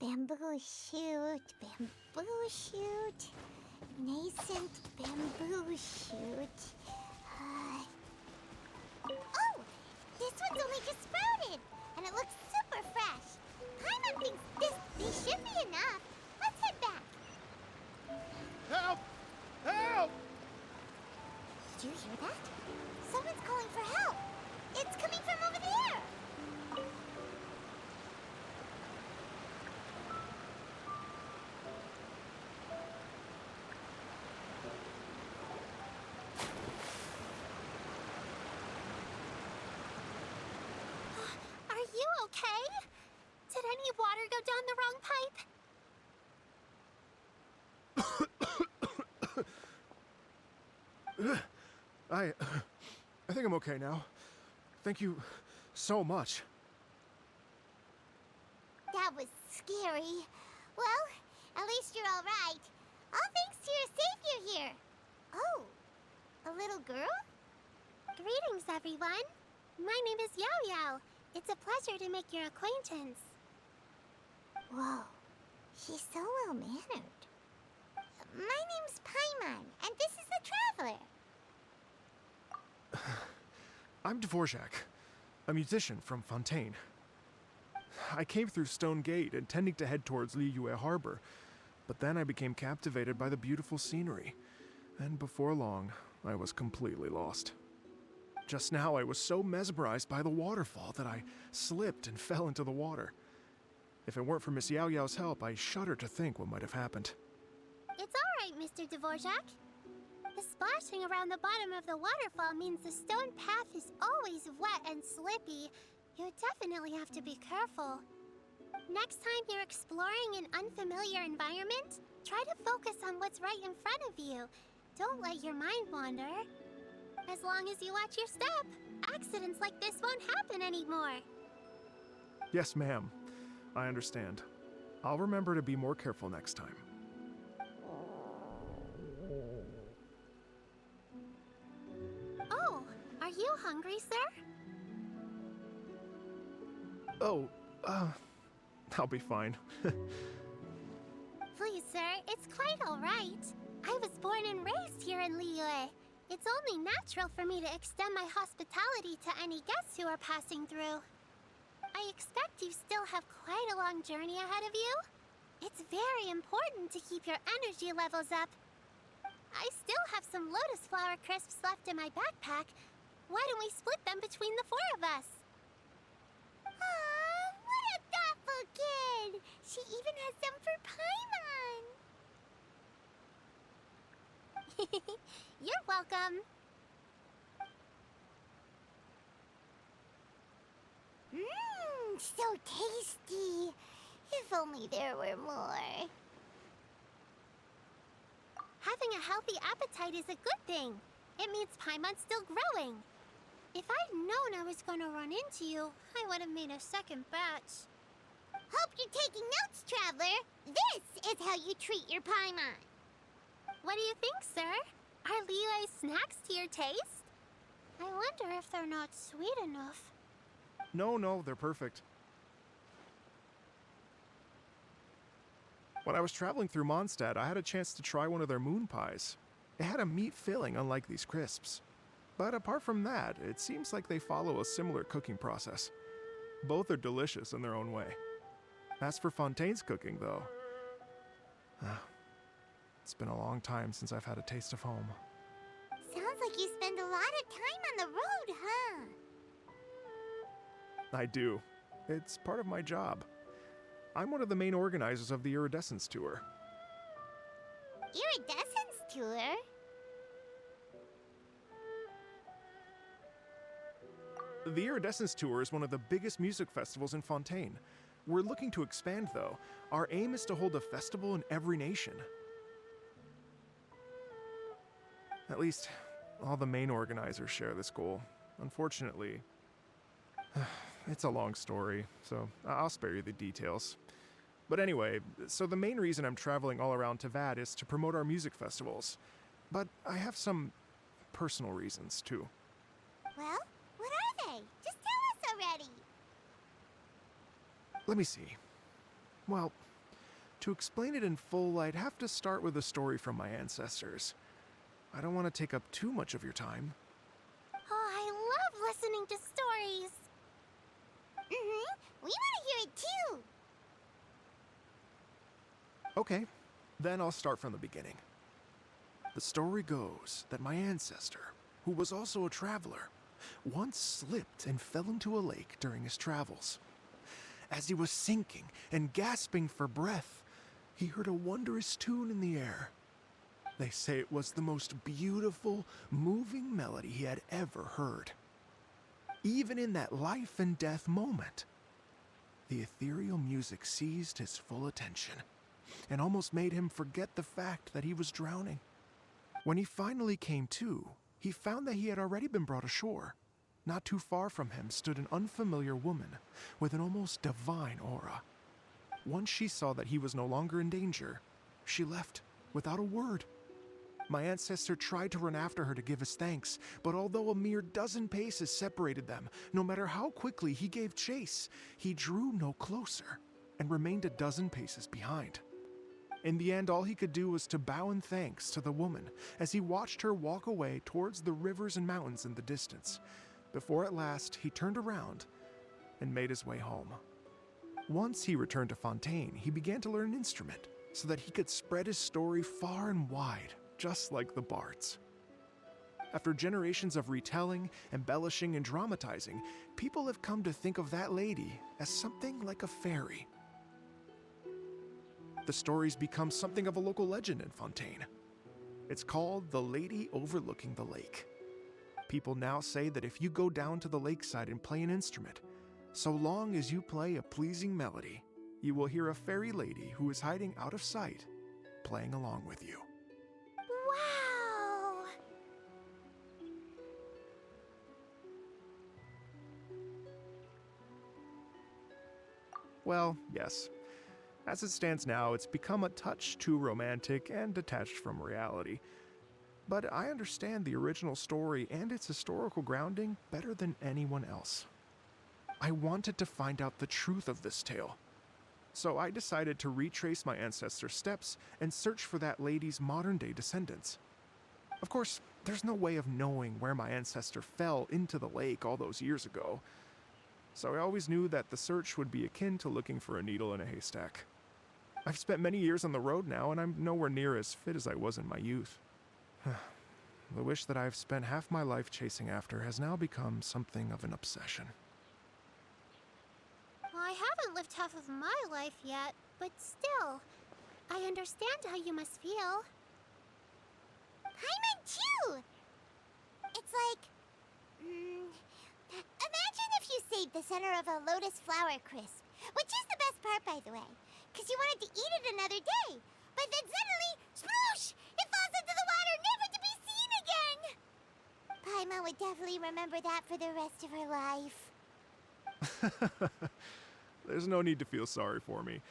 Bamboo shoot, bamboo shoot, nascent bamboo shoot. Oh, this one's only just sprouted, and it looks super fresh. Paimon thinks these should be enough. Let's head back. Help! Help! Did you hear that? Someone's calling for help. It's coming from over there. Are you okay? Did any water go down the wrong pipe? I think I'm okay now. Thank you so much. That was scary. Well, at least you're all right. All thanks to your savior here. Oh, a little girl? Greetings, everyone. My name is Yao Yao. It's a pleasure to make your acquaintance. Whoa, she's so well-mannered. My name's Paimon, and this is the Traveler. I'm Dvorak, a musician from Fontaine. I came through Stone Gate intending to head towards Liyue Harbor, but then I became captivated by the beautiful scenery, and before long, I was completely lost. Just now, I was so mesmerized by the waterfall that I slipped and fell into the water. If it weren't for Miss Yao Yao's help, I shudder to think what might have happened. It's all right, Mr. Dvorak. The splashing around the bottom of the waterfall means the stone path is always wet and slippy. You definitely have to be careful. Next time you're exploring an unfamiliar environment, try to focus on what's right in front of you. Don't let your mind wander. As long as you watch your step, accidents like this won't happen anymore. Yes, ma'am. I understand. I'll remember to be more careful next time. Oh, are you hungry, sir? Oh, I'll be fine. Please, sir, it's quite all right. I was born and raised here in Liyue. It's only natural for me to extend my hospitality to any guests who are passing through. I expect you still have quite a long journey ahead of you. It's very important to keep your energy levels up. I still have some lotus flower crisps left in my backpack. Why don't we split them between the four of us? Aw, what a thoughtful kid! She even has some for Paimon. You're welcome. Mmm, so tasty. If only there were more. Having a healthy appetite is a good thing. It means Paimon's still growing. If I'd known I was gonna run into you, I would have made a second batch. Hope you're taking notes, Traveler. This is how you treat your Paimon. What do you think, sir? Are Liyue's snacks to your taste? I wonder if they're not sweet enough. No, they're perfect. When I was traveling through Mondstadt, I had a chance to try one of their moon pies. It had a meat filling, unlike these crisps. But apart from that, it seems like they follow a similar cooking process. Both are delicious in their own way. As for Fontaine's cooking, though, it's been a long time since I've had a taste of home. Sounds like you spend a lot of time on the road, huh? I do. It's part of my job. I'm one of the main organizers of the Iridescence Tour. Iridescence tour? The Iridescence Tour is one of the biggest music festivals in Fontaine. We're looking to expand, though. Our aim is to hold a festival in every nation. At least, all the main organizers share this goal. Unfortunately, it's a long story, so I'll spare you the details. But anyway, so the main reason I'm traveling all around Tavad is to promote our music festivals. But I have some personal reasons, too. Well, what are they? Just tell us already. Let me see. Well, To explain it in full, I'd have to start with a story from my ancestors. I don't want to take up too much of your time. Oh, I love listening to stories. We want to hear it too. Okay, then I'll start from the beginning. The story goes that my ancestor, who was also a traveler, once slipped and fell into a lake during his travels. As he was sinking and gasping for breath, he heard a wondrous tune in the air. They say it was the most beautiful, moving melody he had ever heard. Even in that life and death moment, the ethereal music seized his full attention and almost made him forget the fact that he was drowning. When he finally came to, he found that he had already been brought ashore. Not too far from him stood an unfamiliar woman with an almost divine aura. Once she saw that he was no longer in danger, she left without a word. My ancestor tried to run after her to give his thanks, but although a mere dozen paces separated them, no matter how quickly he gave chase, he drew no closer and remained a dozen paces behind. In the end, all he could do was to bow in thanks to the woman as he watched her walk away towards the rivers and mountains in the distance, before at last he turned around and made his way home. Once he returned to Fontaine, he began to learn an instrument so that he could spread his story far and wide, just like the bards. After generations of retelling, embellishing, and dramatizing, people have come to think of that lady as something like a fairy. The story's become something of a local legend in Fontaine. It's called the Lady Overlooking the Lake. People now say that if you go down to the lakeside and play an instrument, so long as you play a pleasing melody, you will hear a fairy lady who is hiding out of sight, playing along with you. Wow! Well, yes. As it stands now, it's become a touch too romantic and detached from reality. But I understand the original story and its historical grounding better than anyone else. I wanted to find out the truth of this tale. So I decided to retrace my ancestors' steps and search for that lady's modern-day descendants. Of course, there's no way of knowing where my ancestor fell into the lake all those years ago. So I always knew that the search would be akin to looking for a needle in a haystack. I've spent many years on the road now, and I'm nowhere near as fit as I was in my youth. The wish that I've spent half my life chasing after has now become something of an obsession. Well, I haven't lived half of my life yet, but still, I understand how you must feel. Paimon too! It's like... imagine if you saved the center of a lotus flower crisp, which is the best part, by the way, because you wanted to eat it another day. But then suddenly, sploosh! It falls into the water, never to be seen again! Paimon would definitely remember that for the rest of her life. There's no need to feel sorry for me.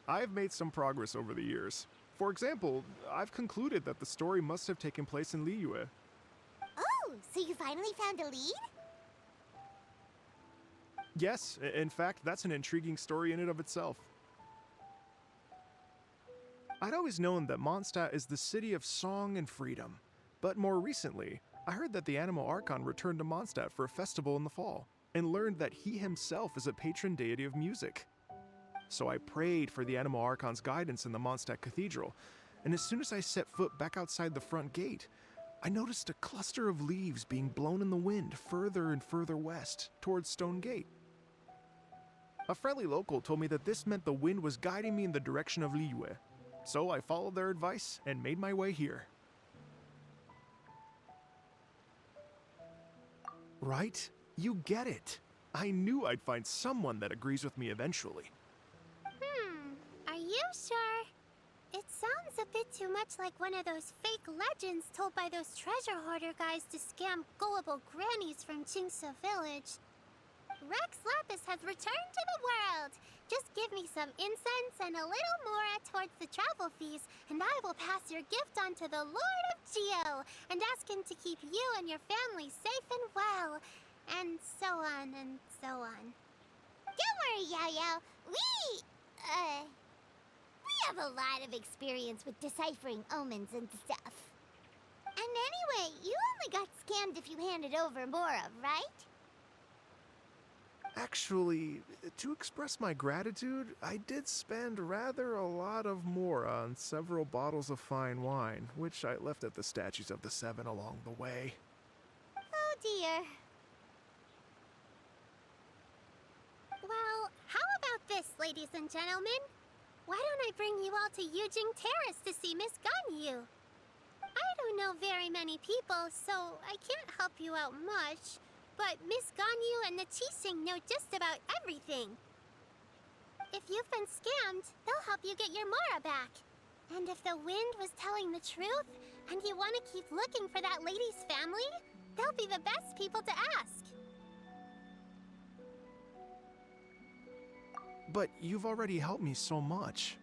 I've made some progress over the years. For example, I've concluded that the story must have taken place in Liyue. Oh, so you finally found a lead? Yes, in fact, that's an intriguing story in and of itself. I'd always known that Mondstadt is the city of song and freedom, but more recently, I heard that the Animal Archon returned to Mondstadt for a festival in the fall, and learned that he himself is a patron deity of music. So I prayed for the Animal Archon's guidance in the Mondstadt Cathedral, and as soon as I set foot back outside the front gate, I noticed a cluster of leaves being blown in the wind further and further west, towards Stone Gate. A friendly local told me that this meant the wind was guiding me in the direction of Liyue, so I followed their advice and made my way here. Right? You get it. I knew I'd find someone that agrees with me eventually. Are you sure? It sounds a bit too much like one of those fake legends told by those treasure hoarder guys to scam gullible grannies from Chingsa Village. Rex Lapis has returned to the world. Just give me some incense and a little more towards the travel fees, and I will pass your gift on to the Lord of Geo and ask him to keep you and your family safe and well. And so on and so on. Don't worry, Yao Yao. We have a lot of experience with deciphering omens and stuff. And anyway, you only got scammed if you handed over Mora, right? Actually, to express my gratitude, I did spend rather a lot of Mora on several bottles of fine wine, which I left at the statues of the Seven along the way. Oh dear. Well, how about this, ladies and gentlemen? Why don't I bring you all to Yujing Terrace to see Miss Ganyu? I don't know very many people, so I can't help you out much. But Miss Ganyu and the Qixing know just about everything. If you've been scammed, they'll help you get your Mora back. And if the wind was telling the truth, and you want to keep looking for that lady's family, they'll be the best people to ask. But you've already helped me so much.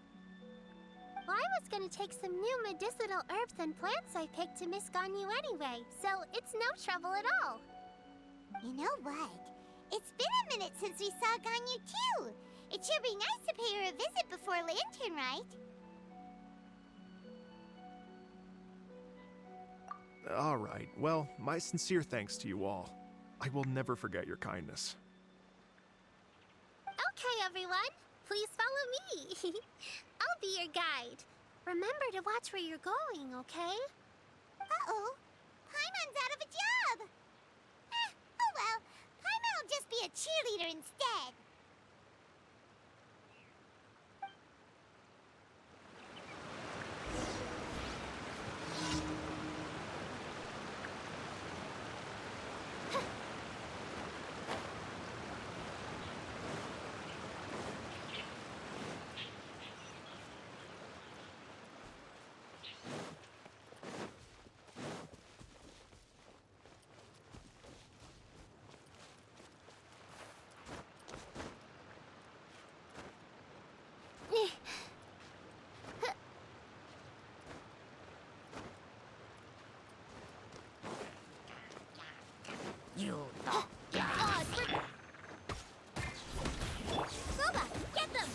Well, I was gonna take some new medicinal herbs and plants I picked to Miss Ganyu anyway, so it's no trouble at all. You know what? It's been a minute since we saw Ganyu too. It should be nice to pay her a visit before Lantern, right? All right. Well, my sincere thanks to you all. I will never forget your kindness. Okay, everyone. Please follow me. I'll be your guide. Remember to watch where you're going, okay? Uh-oh. Paimon's out of a job. Oh well. Paimon will just be a cheerleader instead. You Boba, get them!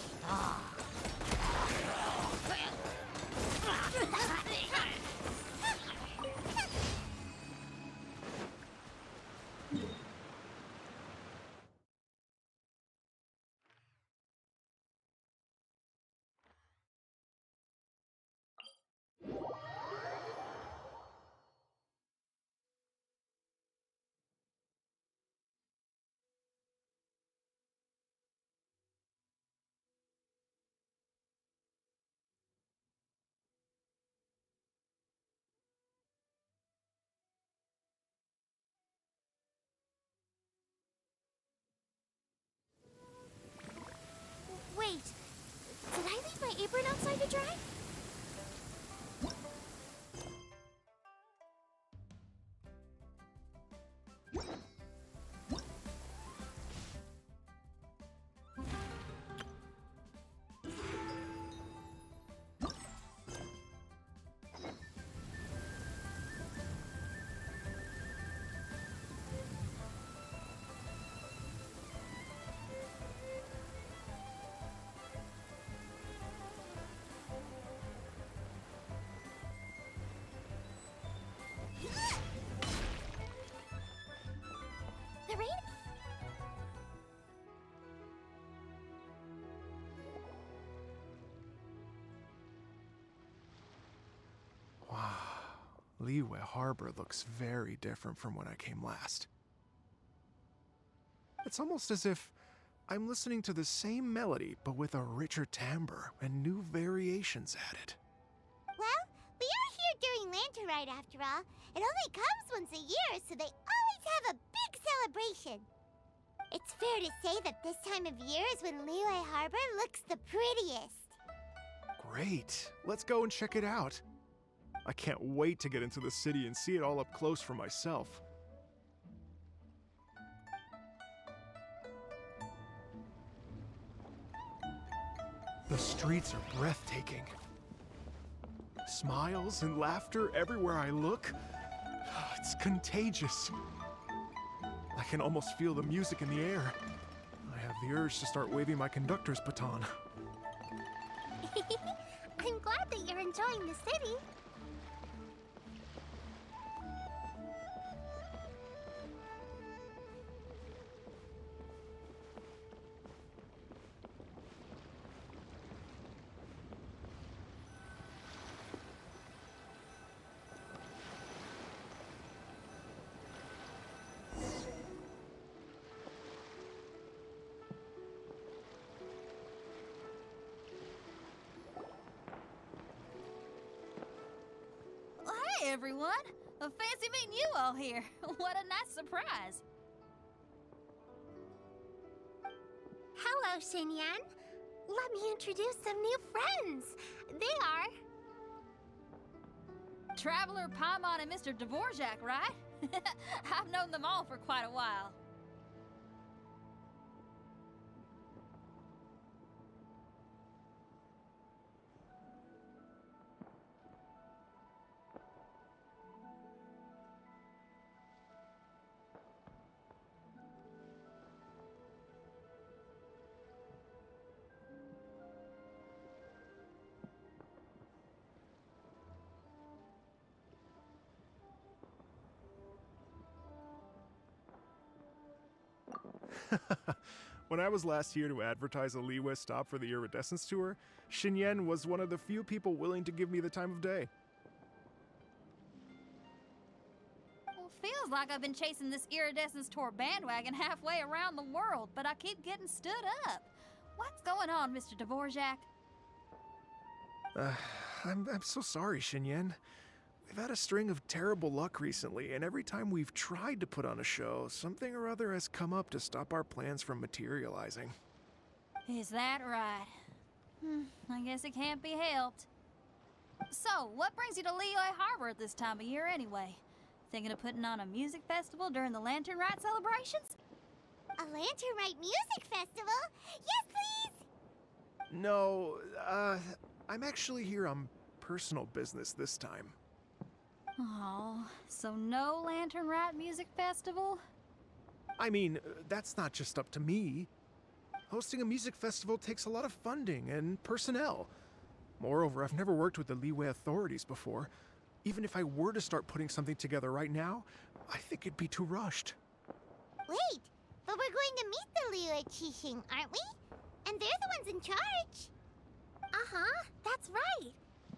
Wait, did I leave my apron outside to dry? The rain? Wow. Liyue Harbor looks very different from when I came last. It's almost as if I'm listening to the same melody, but with a richer timbre and new variations added. Well, we are here during Lantern Rite after all. It only comes once a year, so they always have a big celebration. It's fair to say that this time of year is when Liyue Harbor looks the prettiest. Great. Let's go and check it out. I can't wait to get into the city and see it all up close for myself. The streets are breathtaking. Smiles and laughter everywhere I look. It's contagious. I can almost feel the music in the air. I have the urge to start waving my conductor's baton. I'm glad that you're enjoying the city. Hey everyone! Fancy meeting you all here. What a nice surprise. Hello, Xinyan. Let me introduce some new friends. They are... Traveler, Paimon, and Mr. Dvorak, right? I've known them all for quite a while. When I was last here to advertise a Liyue stop for the Iridescence Tour, Xinyan was one of the few people willing to give me the time of day. Well, feels like I've been chasing this Iridescence Tour bandwagon halfway around the world, but I keep getting stood up. What's going on, Mr. Dvorak? I'm so sorry, Xinyan. We've had a string of terrible luck recently, and every time we've tried to put on a show, something or other has come up to stop our plans from materializing. Is that right? I guess it can't be helped. So, what brings you to Liyue Harbor at this time of year anyway? Thinking of putting on a music festival during the Lantern Rite celebrations? A Lantern Rite music festival? Yes, please! No, I'm actually here on personal business this time. Oh, so no Lantern Rite music festival? I mean, that's not just up to me. Hosting a music festival takes a lot of funding and personnel. Moreover, I've never worked with the Liyue authorities before. Even if I were to start putting something together right now, I think it'd be too rushed. Wait, but we're going to meet the Liyue Qixing, aren't we? And they're the ones in charge. Uh-huh, that's right.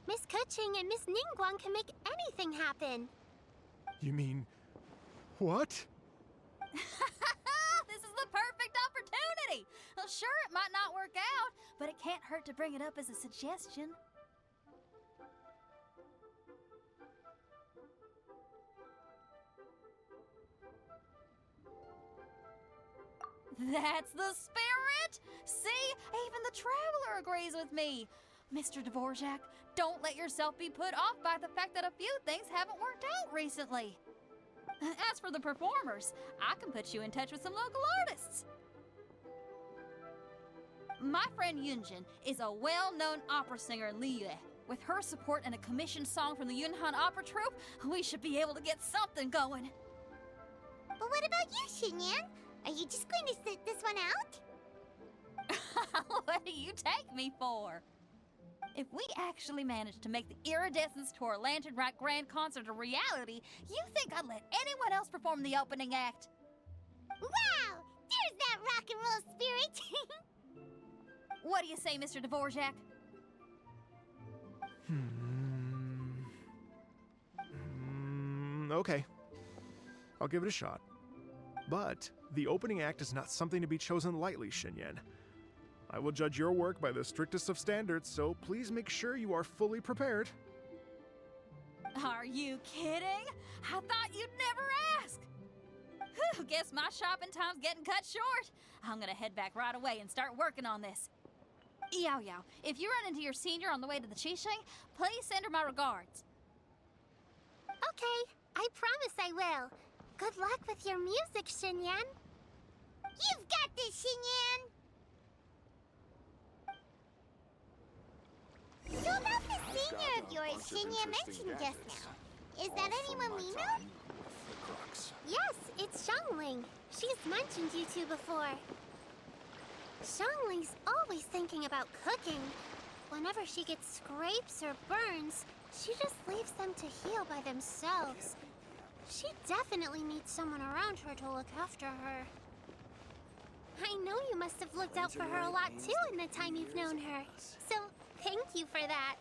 Miss Kuching and Miss Ningguang can make anything happen. You mean... what? This is the perfect opportunity! Well, sure, it might not work out, but it can't hurt to bring it up as a suggestion. That's the spirit! See? Even the Traveler agrees with me. Mr. Dvorak, don't let yourself be put off by the fact that a few things haven't worked out recently. As for the performers, I can put you in touch with some local artists. My friend Yunjin is a well-known opera singer in Liyue. With her support and a commissioned song from the Yunhan Opera Troupe, we should be able to get something going. But what about you, Xinyan? Are you just going to sit this one out? What do you take me for? If we actually manage to make the Iridescence Tour Lantern Rite Grand Concert a reality, you think I'd let anyone else perform the opening act? Wow! There's that rock and roll spirit! What do you say, Mr. Dvorak? Okay. I'll give it a shot. But the opening act is not something to be chosen lightly, Xinyan. I will judge your work by the strictest of standards, so please make sure you are fully prepared. Are you kidding? I thought you'd never ask. Whew, guess my shopping time's getting cut short. I'm gonna head back right away and start working on this. Yao Yao, if you run into your senior on the way to the Qixing, please send her my regards. Okay, I promise I will. Good luck with your music, Xinyan. You've got this, Xinyan! So about the senior of yours Xinyan mentioned just now. Is that anyone we know? Yes, it's Xiangling. She's mentioned you two before. Xiangling's always thinking about cooking. Whenever she gets scrapes or burns, she just leaves them to heal by themselves. She definitely needs someone around her to look after her. I know you must have looked out for her a lot too in the time you've known her. So, thank you for that.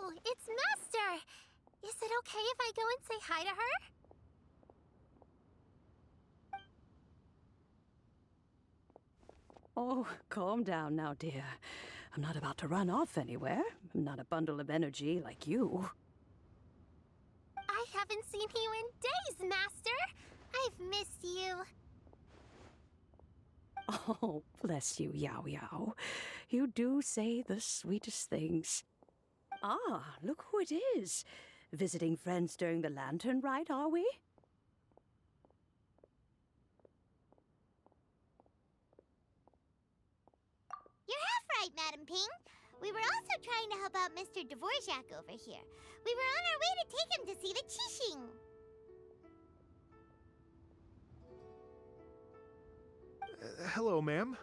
Oh, it's Master! Is it okay if I go and say hi to her? Oh, calm down now, dear. I'm not about to run off anywhere. I'm not a bundle of energy like you. I haven't seen you in days, Master! I've missed you. Oh, bless you, Yao Yao. You do say the sweetest things. Ah, look who it is. Visiting friends during the lantern rite, are we? You're half right, Madam Ping. We were also trying to help out Mr. Dvorak over here. We were on our way to take him to see the Qixing. Hello, ma'am.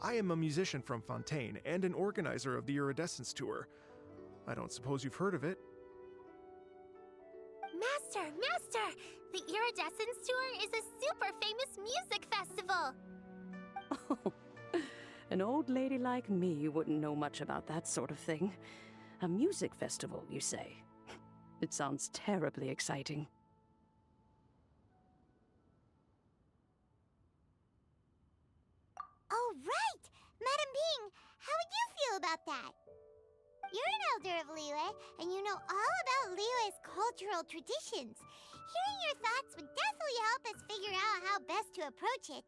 I am a musician from Fontaine and an organizer of the Iridescence Tour. I don't suppose you've heard of it. Master! The Iridescence Tour is a super famous music festival! Oh, an old lady like me wouldn't know much about that sort of thing. A music festival, you say? It sounds terribly exciting. Oh, right! Madam Ping, how would you feel about that? You're an elder of Liyue, and you know all about Liyue's cultural traditions. Hearing your thoughts would definitely help us figure out how best to approach it.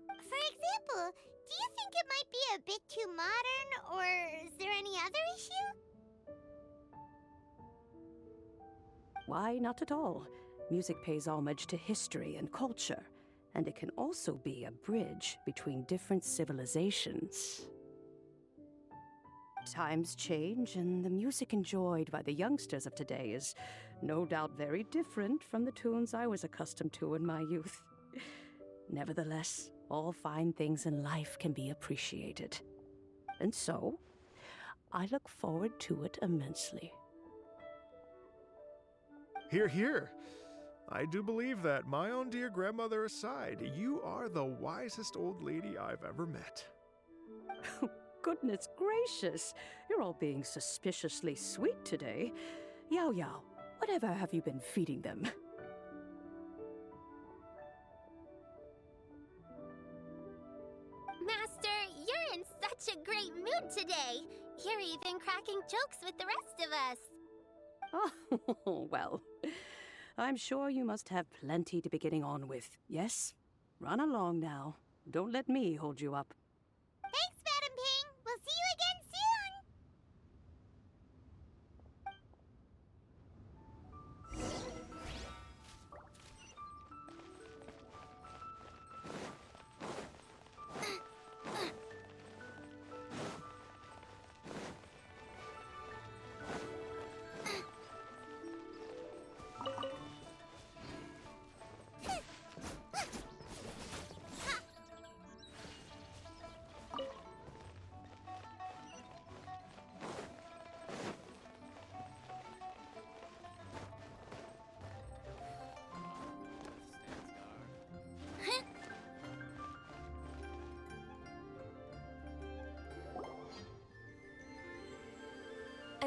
For example, do you think it might be a bit too modern, or is there any other issue? Why, not at all. Music pays homage to history and culture, and it can also be a bridge between different civilizations. Times change, and the music enjoyed by the youngsters of today is no doubt very different from the tunes I was accustomed to in my youth. Nevertheless, all fine things in life can be appreciated. And so, I look forward to it immensely. Hear, hear. I do believe that, my own dear grandmother aside, you are the wisest old lady I've ever met. Goodness gracious, you're all being suspiciously sweet today. Yao Yao, whatever have you been feeding them? Master, you're in such a great mood today. You're even cracking jokes with the rest of us. Oh, well, I'm sure you must have plenty to be getting on with. Yes? Run along now. Don't let me hold you up. Thanks, Madam Ping. We'll see you again soon.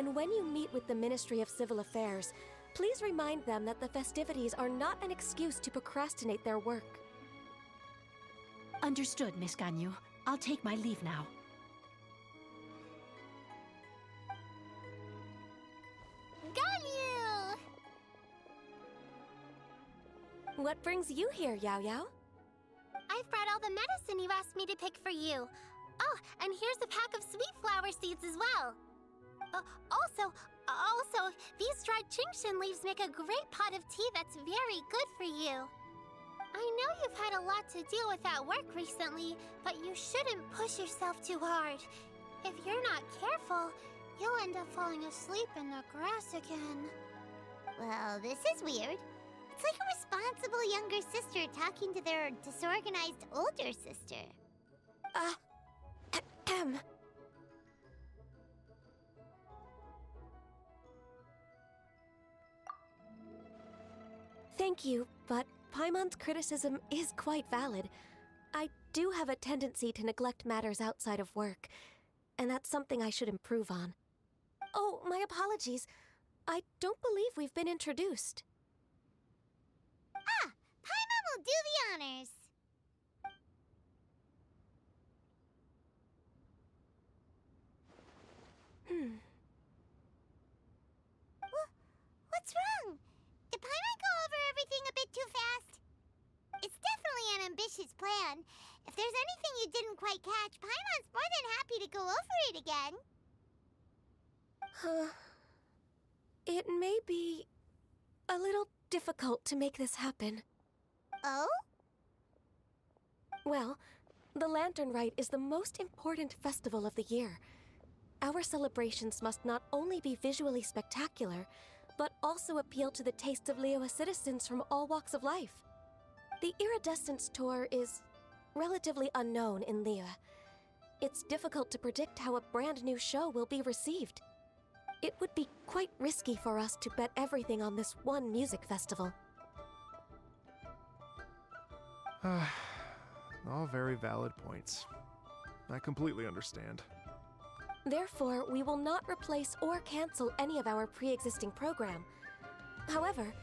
And when you meet with the Ministry of Civil Affairs, please remind them that the festivities are not an excuse to procrastinate their work. Understood, Miss Ganyu. I'll take my leave now. Ganyu! What brings you here, Yao Yao? I've brought all the medicine you asked me to pick for you. Oh, and here's a pack of sweet flower seeds as well. Also, these dried Genshin leaves make a great pot of tea that's very good for you. I know you've had a lot to deal with at work recently, but you shouldn't push yourself too hard. If you're not careful, you'll end up falling asleep in the grass again. Well, this is weird. It's like a responsible younger sister talking to their disorganized older sister. Thank you, but Paimon's criticism is quite valid. I do have a tendency to neglect matters outside of work, and that's something I should improve on. Oh, my apologies. I don't believe we've been introduced. Ah, Paimon will do the honors. What's wrong? Did Paimon go over everything a bit too fast? It's definitely an ambitious plan. If there's anything you didn't quite catch, Paimon's more than happy to go over it again. It may be a little difficult to make this happen. Oh? Well, the Lantern Rite is the most important festival of the year. Our celebrations must not only be visually spectacular, but also appeal to the tastes of Liyue citizens from all walks of life. The Iridescence Tour is relatively unknown in Liyue. It's difficult to predict how a brand new show will be received. It would be quite risky for us to bet everything on this one music festival. All very valid points. I completely understand. Therefore, we will not replace or cancel any of our pre-existing program. However,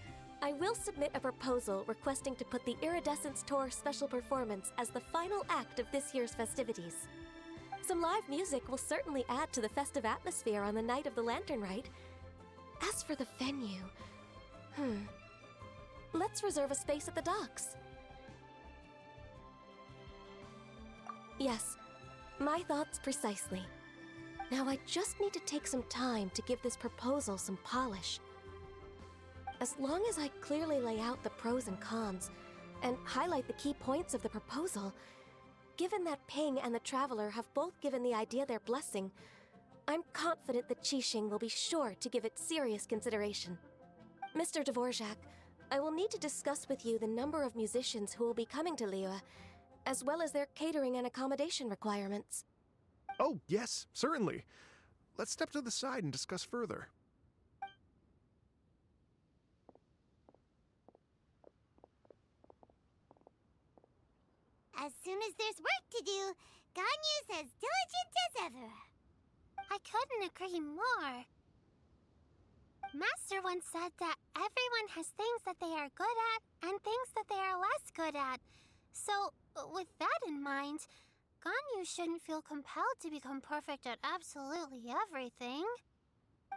I will submit a proposal requesting to put the Iridescence Tour special performance as the final act of this year's festivities. Some live music will certainly add to the festive atmosphere on the night of the Lantern Rite. As for the venue, let's reserve a space at the docks. Yes, my thoughts precisely. Now I just need to take some time to give this proposal some polish. As long as I clearly lay out the pros and cons, and highlight the key points of the proposal, given that Ping and the Traveler have both given the idea their blessing, I'm confident that Qixing will be sure to give it serious consideration. Mr. Dvorak, I will need to discuss with you the number of musicians who will be coming to Liyue, as well as their catering and accommodation requirements. Oh, yes, certainly. Let's step to the side and discuss further. As soon as there's work to do, Ganyu's as diligent as ever. I couldn't agree more. Master once said that everyone has things that they are good at and things that they are less good at. So, with that in mind, Ganyu shouldn't feel compelled to become perfect at absolutely everything.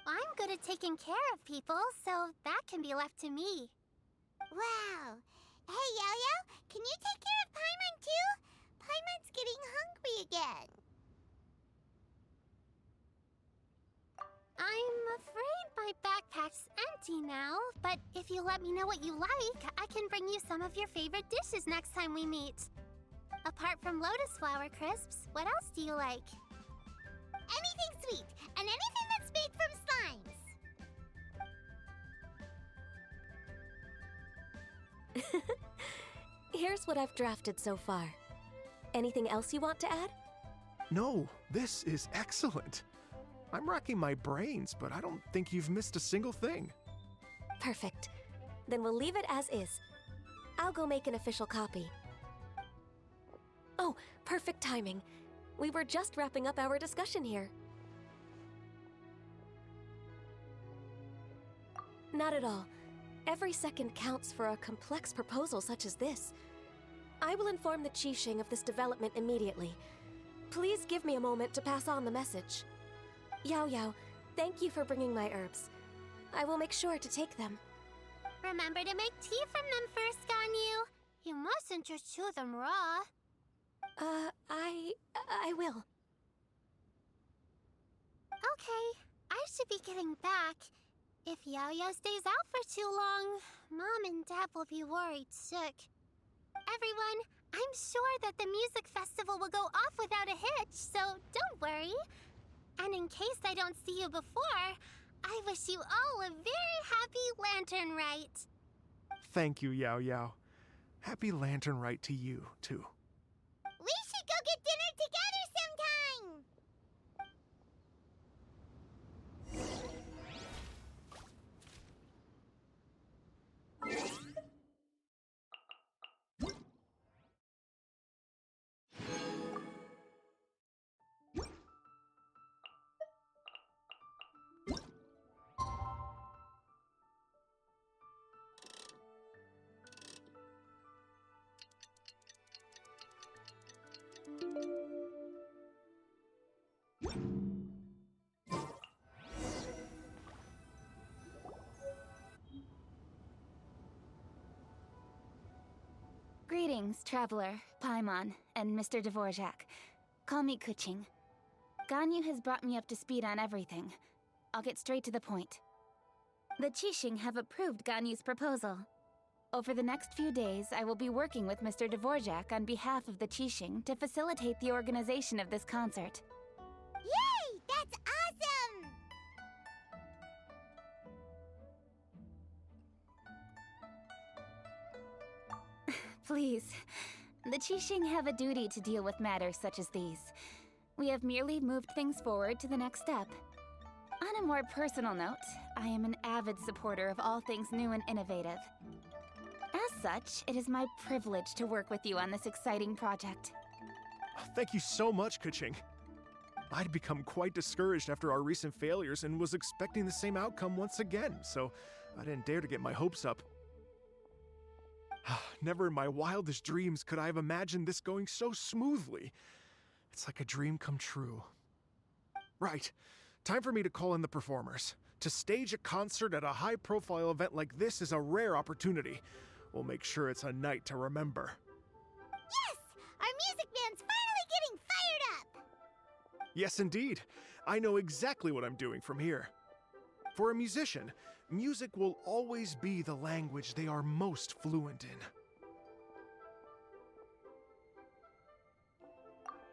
I'm good at taking care of people, so that can be left to me. Wow. Hey, Yo-Yo, can you take care of Paimon too? Paimon's getting hungry again. I'm afraid my backpack's empty now, but if you let me know what you like, I can bring you some of your favorite dishes next time we meet. Apart from lotus flower crisps, what else do you like? Anything sweet, and anything that's made from slimes. Here's what I've drafted so far. Anything else you want to add? No, this is excellent. I'm racking my brains, but I don't think you've missed a single thing. Perfect. Then we'll leave it as is. I'll go make an official copy. Oh, perfect timing. We were just wrapping up our discussion here. Not at all. Every second counts for a complex proposal such as this. I will inform the Qixing of this development immediately. Please give me a moment to pass on the message. Yao Yao, thank you for bringing my herbs. I will make sure to take them. Remember to make tea from them first, Ganyu. You mustn't just chew them raw. I will. Okay, I should be getting back. If Yao Yao stays out for too long, Mom and Dad will be worried sick. Everyone, I'm sure that the music festival will go off without a hitch, so don't worry. And in case I don't see you before, I wish you all a very happy Lantern Rite. Thank you, Yao Yao. Happy Lantern Rite to you, too. We should go get dinner together sometime! Greetings, Traveler, Paimon, and Mr. Dvorak. Call me Kuching. Ganyu has brought me up to speed on everything. I'll get straight to the point. The Qixing have approved Ganyu's proposal. Over the next few days, I will be working with Mr. Dvorak on behalf of the Qixing to facilitate the organization of this concert. Yay! That's awesome! Please, the Qixing have a duty to deal with matters such as these. We have merely moved things forward to the next step. On a more personal note, I am an avid supporter of all things new and innovative. As such, it is my privilege to work with you on this exciting project. Thank you so much, Kuching. I'd become quite discouraged after our recent failures and was expecting the same outcome once again, so I didn't dare to get my hopes up. Never in my wildest dreams could I have imagined this going so smoothly. It's like a dream come true. Right. Time for me to call in the performers. To stage a concert at a high-profile event like this is a rare opportunity. We'll make sure it's a night to remember. Yes! Our music band's finally getting fired up! Yes, indeed. I know exactly what I'm doing from here. For a musician, music will always be the language they are most fluent in.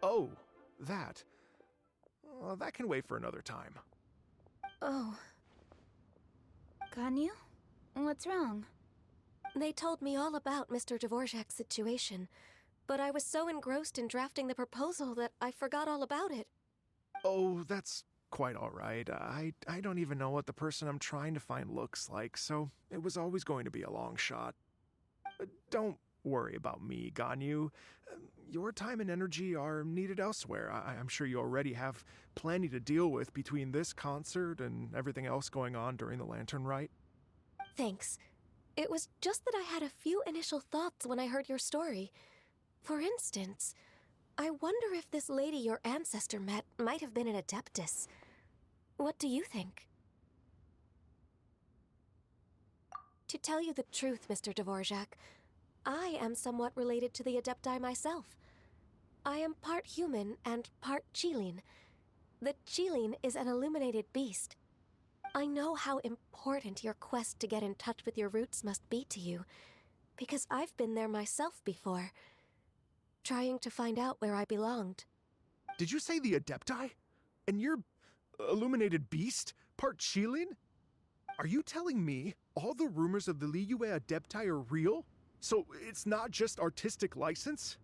Oh, that. That can wait for another time. Oh, Ganyu? What's wrong? they told me all about Mr. Dvorak's situation, but I was so engrossed in drafting the proposal that I forgot all about it. Oh, that's quite all right. I don't even know what the person I'm trying to find looks like, so it was always going to be a long shot. Don't worry about me, Ganyu. Your time and energy are needed elsewhere. I'm sure you already have plenty to deal with between this concert and everything else going on during the Lantern Rite. Thanks. It was just that I had a few initial thoughts when I heard your story. For instance, I wonder if this lady your ancestor met might have been an Adeptus. What do you think? To tell you the truth, Mr. Dvorak, I am somewhat related to the Adepti myself. I am part human and part Qilin. The Qilin is an illuminated beast. I know how important your quest to get in touch with your roots must be to you, because I've been there myself before, trying to find out where I belonged. Did you say the Adepti? And you're illuminated beast? Part Qilin? Are you telling me all the rumors of the Liyue Adepti are real? So it's not just artistic license?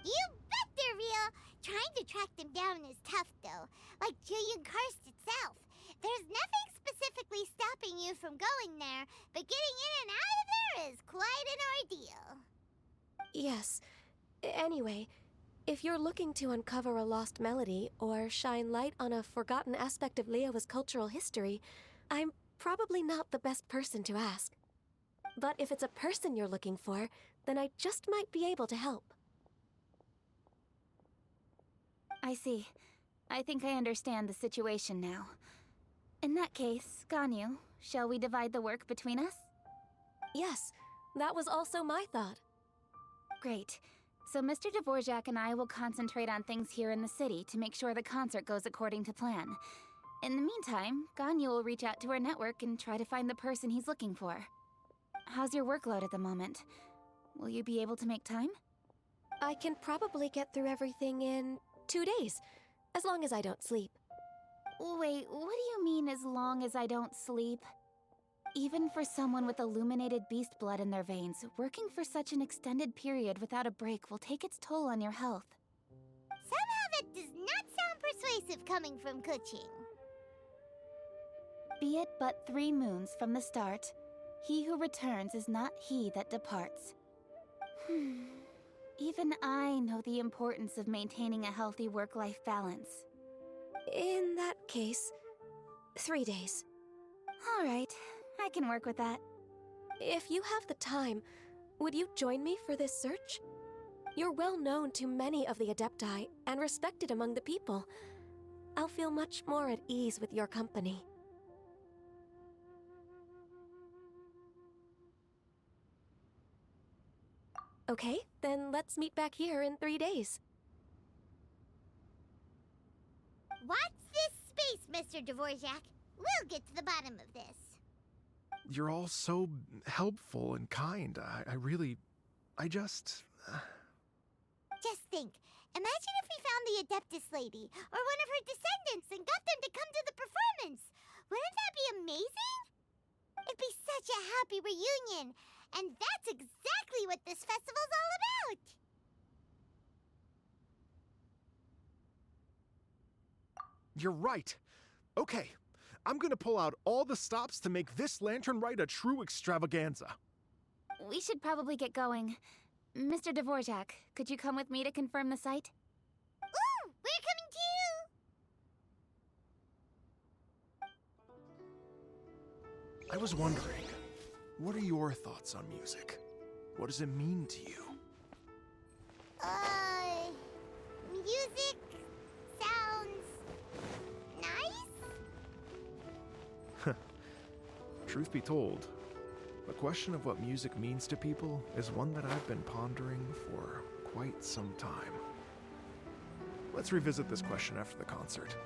You bet they're real! Trying to track them down is tough, though. Like Julian Karst itself. There's nothing specifically stopping you from going there, but getting in and out of there is quite an ordeal. Yes. Anyway, if you're looking to uncover a lost melody or shine light on a forgotten aspect of Liyue's cultural history, I'm probably not the best person to ask. But if it's a person you're looking for, then I just might be able to help. I see. I think I understand the situation now. In that case, Ganyu, shall we divide the work between us? Yes, that was also my thought. Great. So Mr. Dvorak and I will concentrate on things here in the city to make sure the concert goes according to plan. In the meantime, Ganyu will reach out to her network and try to find the person he's looking for. How's your workload at the moment? Will you be able to make time? I can probably get through everything in 2 days, as long as I don't sleep. Wait, what do you mean as long as I don't sleep? Even for someone with illuminated beast blood in their veins, working for such an extended period without a break will take its toll on your health. Somehow that does not sound persuasive coming from Kuching. Be it but 3 moons from the start, he who returns is not he that departs. Even I know the importance of maintaining a healthy work-life balance. In that case, 3 days. All right, I can work with that. If you have the time, would you join me for this search? You're well known to many of the Adepti and respected among the people. I'll feel much more at ease with your company. Okay, then let's meet back here in 3 days. Watch this space, Mr. Dvorak. We'll get to the bottom of this. You're all so helpful and kind. Just think. Imagine if we found the Adeptus lady, or one of her descendants, and got them to come to the performance. Wouldn't that be amazing? It'd be such a happy reunion. And that's exactly what this festival's all about. You're right. Okay, I'm gonna pull out all the stops to make this lantern rite a true extravaganza. We should probably get going. Mr. Dvorak, could you come with me to confirm the site? Ooh, we're coming too! I was wondering, what are your thoughts on music? What does it mean to you? Music sounds nice? Truth be told, the question of what music means to people is one that I've been pondering for quite some time. Let's revisit this question after the concert.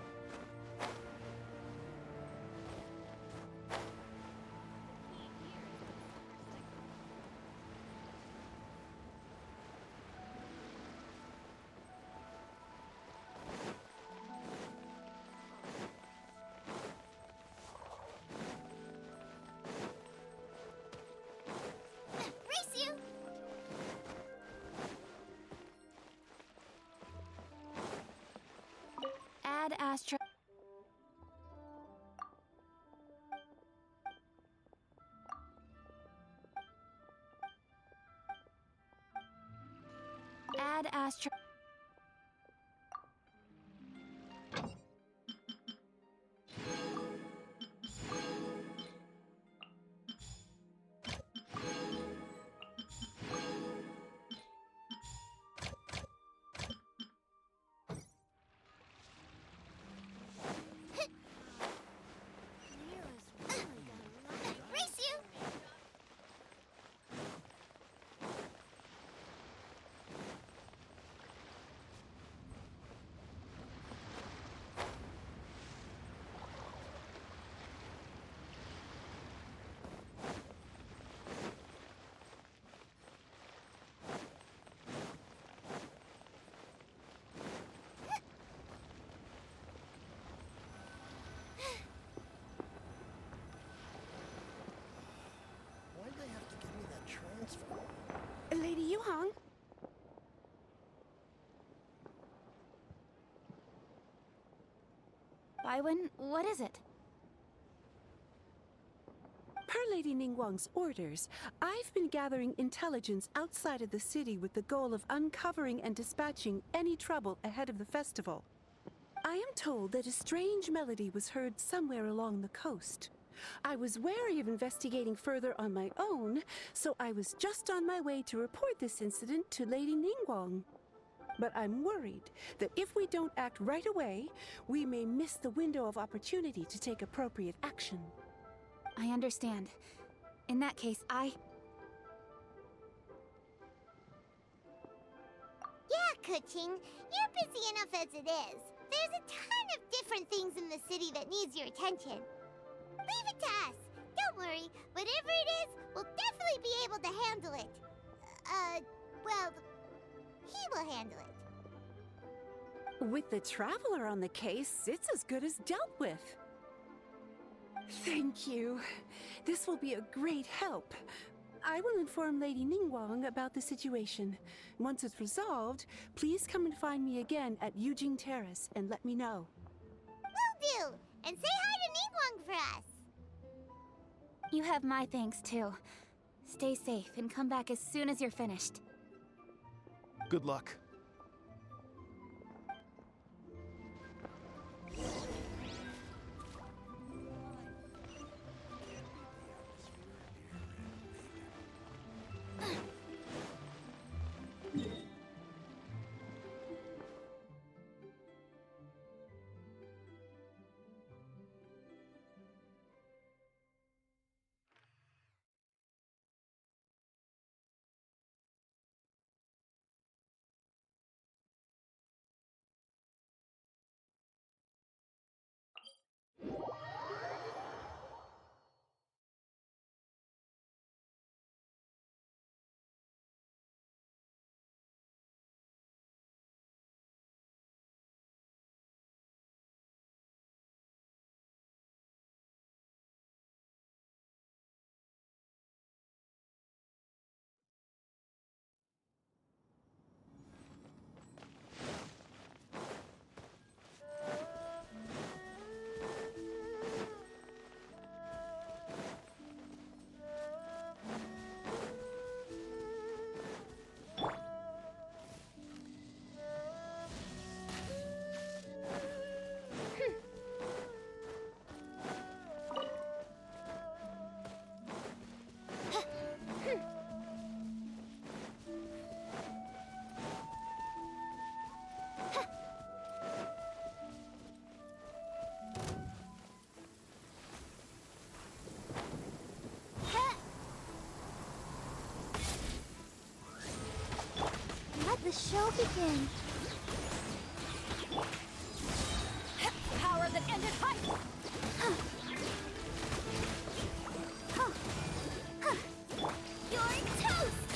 Race you! Add Astro. Add Astro. Race you! Why'd they have to give me that transfer? Lady Yuhong? Baiwen, what is it? Per Lady Ningguang's orders, I've been gathering intelligence outside of the city with the goal of uncovering and dispatching any trouble ahead of the festival. I am told that a strange melody was heard somewhere along the coast. I was wary of investigating further on my own, so I was just on my way to report this incident to Lady Ningguang. But I'm worried that if we don't act right away, we may miss the window of opportunity to take appropriate action. I understand. In that case, Yeah, Kuching, you're busy enough as it is. There's a ton of different things in the city that needs your attention. Leave it to us. Don't worry. Whatever it is, we'll definitely be able to handle it. Well, he will handle it. With the Traveler on the case, it's as good as dealt with. Thank you. This will be a great help. I will inform Lady Ningguang about the situation. Once it's resolved, please come and find me again at Yujing Terrace and let me know. Will do. And say hi to Ningguang for us. you have my thanks too. Stay safe and come back as soon as you're finished. Good luck. Let the show begin. Power that ended height! You're toast!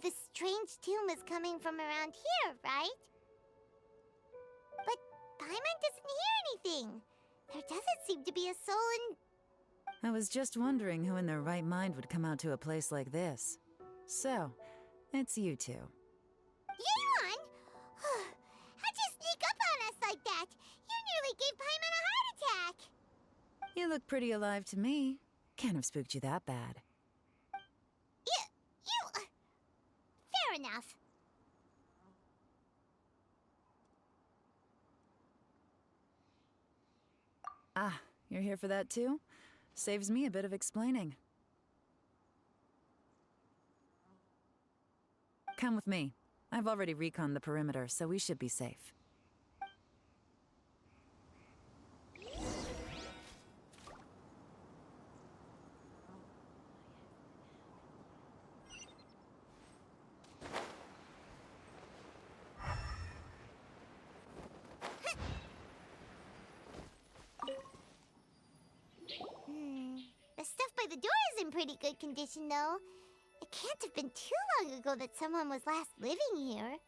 The strange tune is coming from around here, right? But Paimon doesn't hear anything. There doesn't seem to be a soul in... I was just wondering who in their right mind would come out to a place like this. So, it's you two. Yeon! How'd you sneak up on us like that? You nearly gave Paimon a heart attack! You look pretty alive to me. Can't have spooked you that bad. Fair enough. Ah, you're here for that too? Saves me a bit of explaining. Come with me. I've already reconned the perimeter, so we should be safe. The stuff by the door is in pretty good condition, though. It can't have been too long ago that someone was last living here.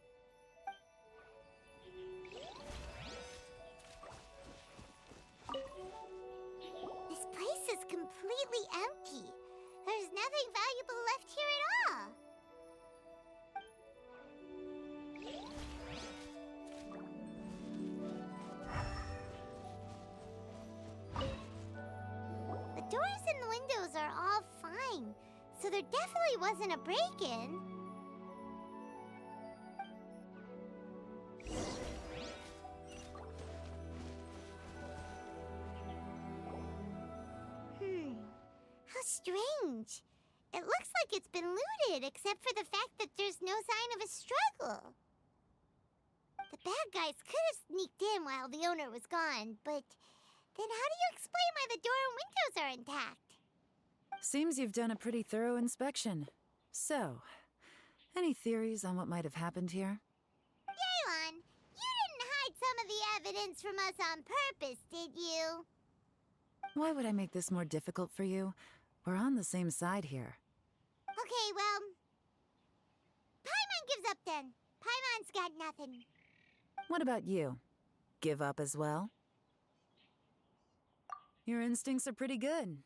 This place is completely empty. There's nothing valuable left here at all. The doors and the windows are all fine, so there definitely wasn't a break-in. How strange. It looks like it's been looted, except for the fact that there's no sign of a struggle. The bad guys could have sneaked in while the owner was gone, but then how do you explain why the door and windows are intact? Seems you've done a pretty thorough inspection. So, any theories on what might have happened here? Yaelon, you didn't hide some of the evidence from us on purpose, did you? Why would I make this more difficult for you? We're on the same side here. Okay, well, Paimon gives up then. Paimon's got nothing. What about you? Give up as well? Your instincts are pretty good.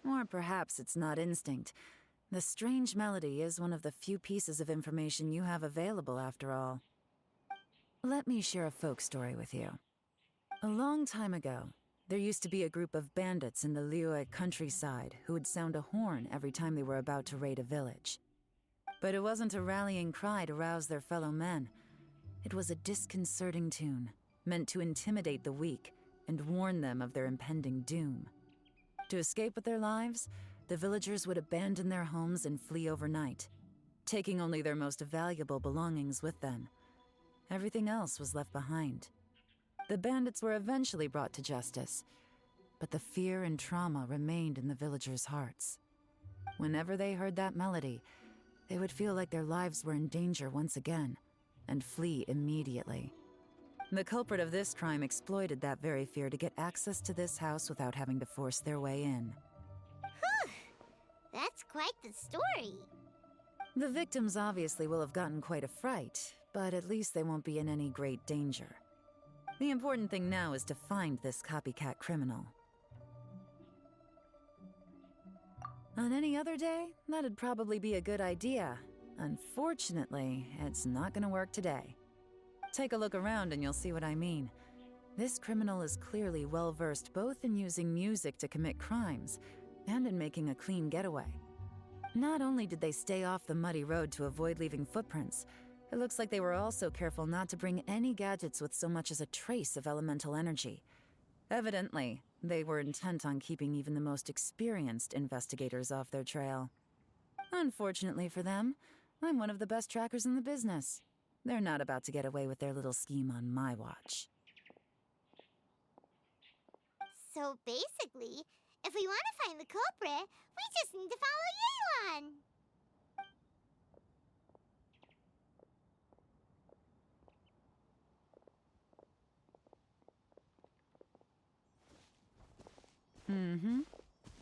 Or perhaps it's not instinct. The strange melody is one of the few pieces of information you have available, after all. Let me share a folk story with you. A long time ago, there used to be a group of bandits in the Liyue countryside who would sound a horn every time they were about to raid a village. But it wasn't a rallying cry to rouse their fellow men. It was a disconcerting tune, meant to intimidate the weak and warn them of their impending doom. To escape with their lives, the villagers would abandon their homes and flee overnight, taking only their most valuable belongings with them. Everything else was left behind. The bandits were eventually brought to justice, but the fear and trauma remained in the villagers' hearts. Whenever they heard that melody, they would feel like their lives were in danger once again, and flee immediately. The culprit of this crime exploited that very fear to get access to this house without having to force their way in. Whew! That's quite the story. The victims obviously will have gotten quite a fright, but at least they won't be in any great danger. The important thing now is to find this copycat criminal. On any other day, that'd probably be a good idea. Unfortunately, it's not gonna work today. Take a look around and you'll see what I mean. This criminal is clearly well-versed both in using music to commit crimes and in making a clean getaway. Not only did they stay off the muddy road to avoid leaving footprints, it looks like they were also careful not to bring any gadgets with so much as a trace of elemental energy. Evidently, they were intent on keeping even the most experienced investigators off their trail. Unfortunately for them, I'm one of the best trackers in the business. They're not about to get away with their little scheme on my watch. So basically, if we want to find the culprit, we just need to follow Yaelon.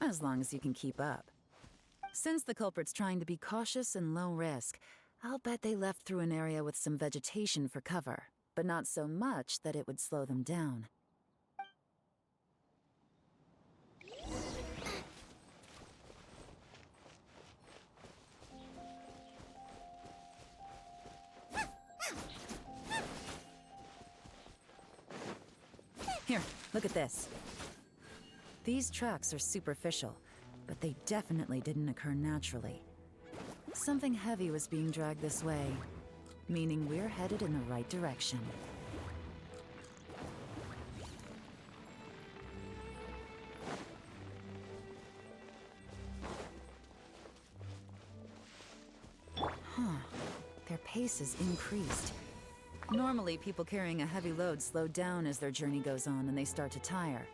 As long as you can keep up. Since the culprit's trying to be cautious and low risk, I'll bet they left through an area with some vegetation for cover, but not so much that it would slow them down. Here, look at this. These tracks are superficial, but they definitely didn't occur naturally. Something heavy was being dragged this way, meaning we're headed in the right direction. Their pace has increased. Normally, people carrying a heavy load slow down as their journey goes on and they start to tire.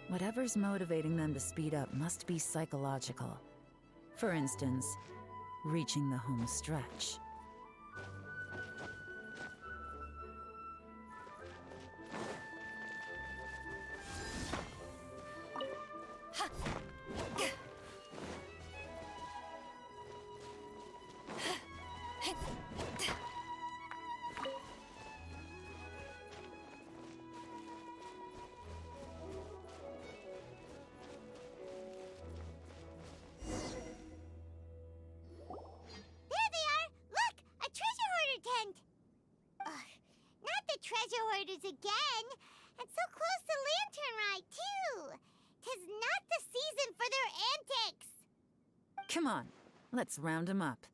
Whatever's motivating them to speed up must be psychological. For instance, reaching the home stretch. Treasure hoarders again, and so close to Lantern Rite, too. 'Tis not the season for their antics. Come on, let's round them up.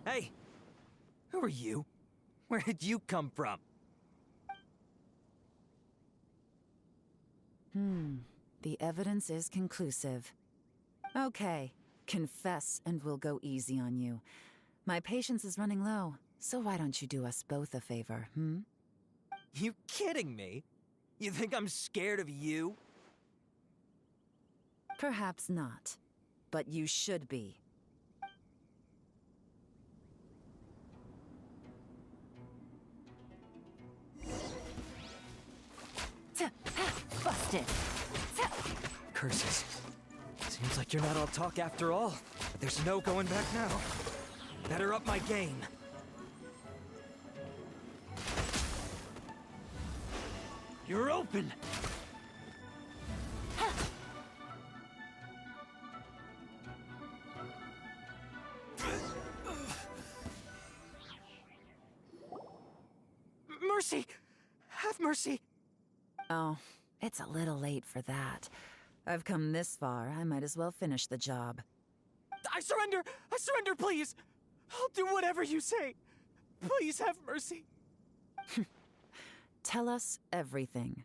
Hey! Who are you? Where did you come from? The evidence is conclusive. Okay, confess and we'll go easy on you. My patience is running low, so why don't you do us both a favor, You kidding me? You think I'm scared of you? Perhaps not, but you should be. Busted! Curses. Seems like you're not all talk after all. But there's no going back now. Better up my game. You're open! Mercy! Have mercy! Oh, it's a little late for that. I've come this far, I might as well finish the job. I surrender! I surrender, please! I'll do whatever you say. Please have mercy. Tell us everything.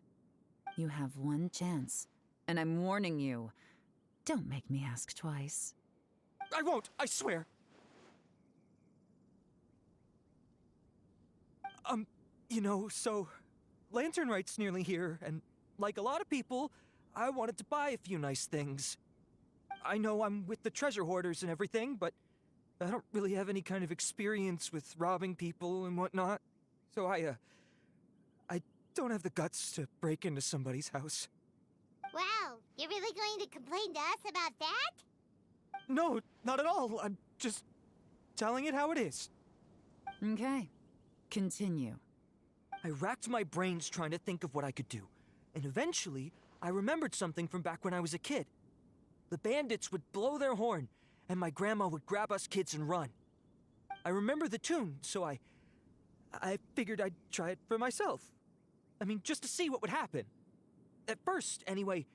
You have one chance, and I'm warning you. Don't make me ask twice. I won't, I swear. So Lantern Rite's nearly here, and like a lot of people, I wanted to buy a few nice things. I know I'm with the treasure hoarders and everything, but I don't really have any kind of experience with robbing people and whatnot. So I don't have the guts to break into somebody's house. Wow, you're really going to complain to us about that? No, not at all. I'm just telling it how it is. Okay, continue. I racked my brains trying to think of what I could do, and eventually, I remembered something from back when I was a kid. The bandits would blow their horn, and my grandma would grab us kids and run. I remember the tune, so I figured I'd try it for myself. I mean, just to see what would happen. At first, anyway,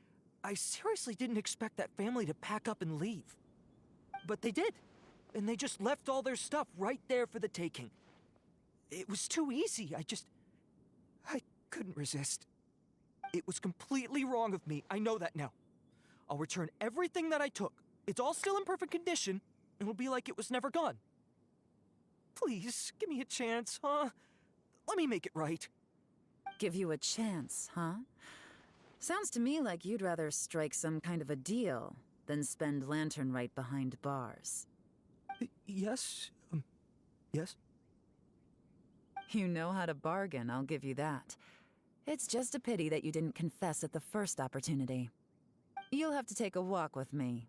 I seriously didn't expect that family to pack up and leave. But they did, and they just left all their stuff right there for the taking. It was too easy, I couldn't resist. It was completely wrong of me, I know that now. I'll return everything that I took. It's all still in perfect condition, and it'll be like it was never gone. Please, give me a chance, huh? Let me make it right. Give you a chance, huh? Sounds to me like you'd rather strike some kind of a deal, than spend lantern Rite behind bars. Yes? Yes? You know how to bargain, I'll give you that. It's just a pity that you didn't confess at the first opportunity. You'll have to take a walk with me.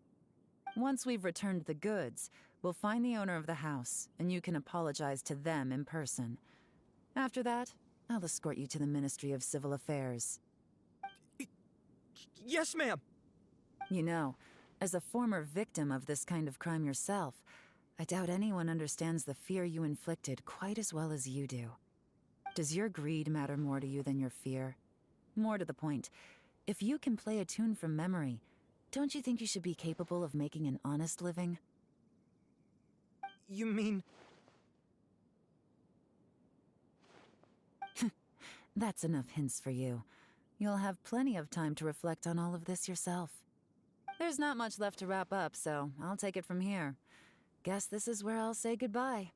Once we've returned the goods, we'll find the owner of the house, and you can apologize to them in person. After that, I'll escort you to the Ministry of Civil Affairs. Yes, ma'am! You know, as a former victim of this kind of crime yourself, I doubt anyone understands the fear you inflicted quite as well as you do. Does your greed matter more to you than your fear? More to the point, if you can play a tune from memory, don't you think you should be capable of making an honest living? You mean... That's enough hints for you. You'll have plenty of time to reflect on all of this yourself. There's not much left to wrap up, so I'll take it from here. Guess this is where I'll say goodbye.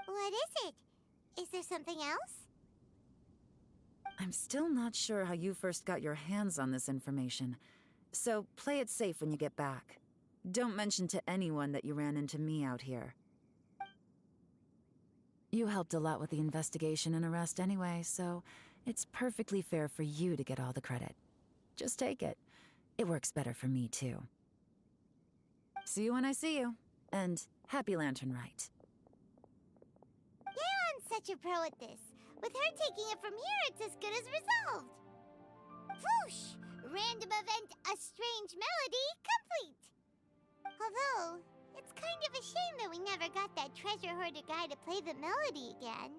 What is it? Is there something else? I'm still not sure how you first got your hands on this information, so play it safe when you get back. Don't mention to anyone that you ran into me out here. You helped a lot with the investigation and arrest anyway, so it's perfectly fair for you to get all the credit. Just take it. It works better for me, too. See you when I see you, and happy Lantern Rite. Yeon's such a pro at this. With her taking it from here, it's as good as resolved. Whoosh! Random event, a strange melody, complete! Although, it's kind of a shame that we never got that treasure hoarder guy to play the melody again.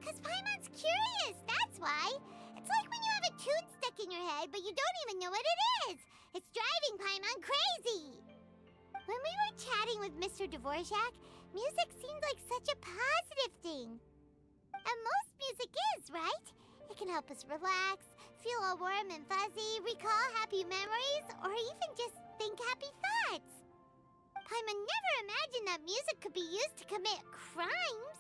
Cause Paimon's curious, that's why! It's like when you have a tune stuck in your head, but you don't even know what it is! It's driving Paimon crazy! When we were chatting with Mr. Dvorak, music seemed like such a positive thing. And most music is, right? It can help us relax, feel all warm and fuzzy, recall happy memories, or even just think happy thoughts. Paimon never imagined that music could be used to commit crimes.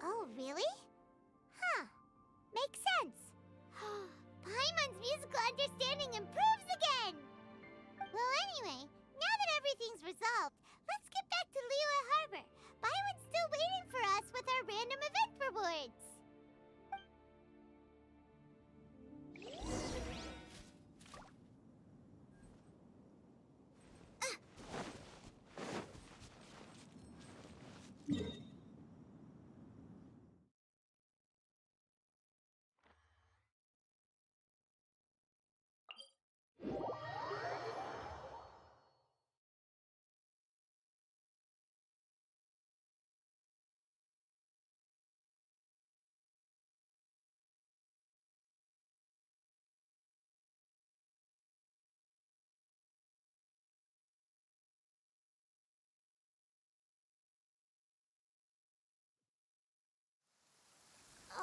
Oh, really? Huh. Makes sense. Paimon's musical understanding improves again! Well, anyway, now that everything's resolved, let's get back to Liyue Harbor. Byron's still waiting for us with our random event rewards.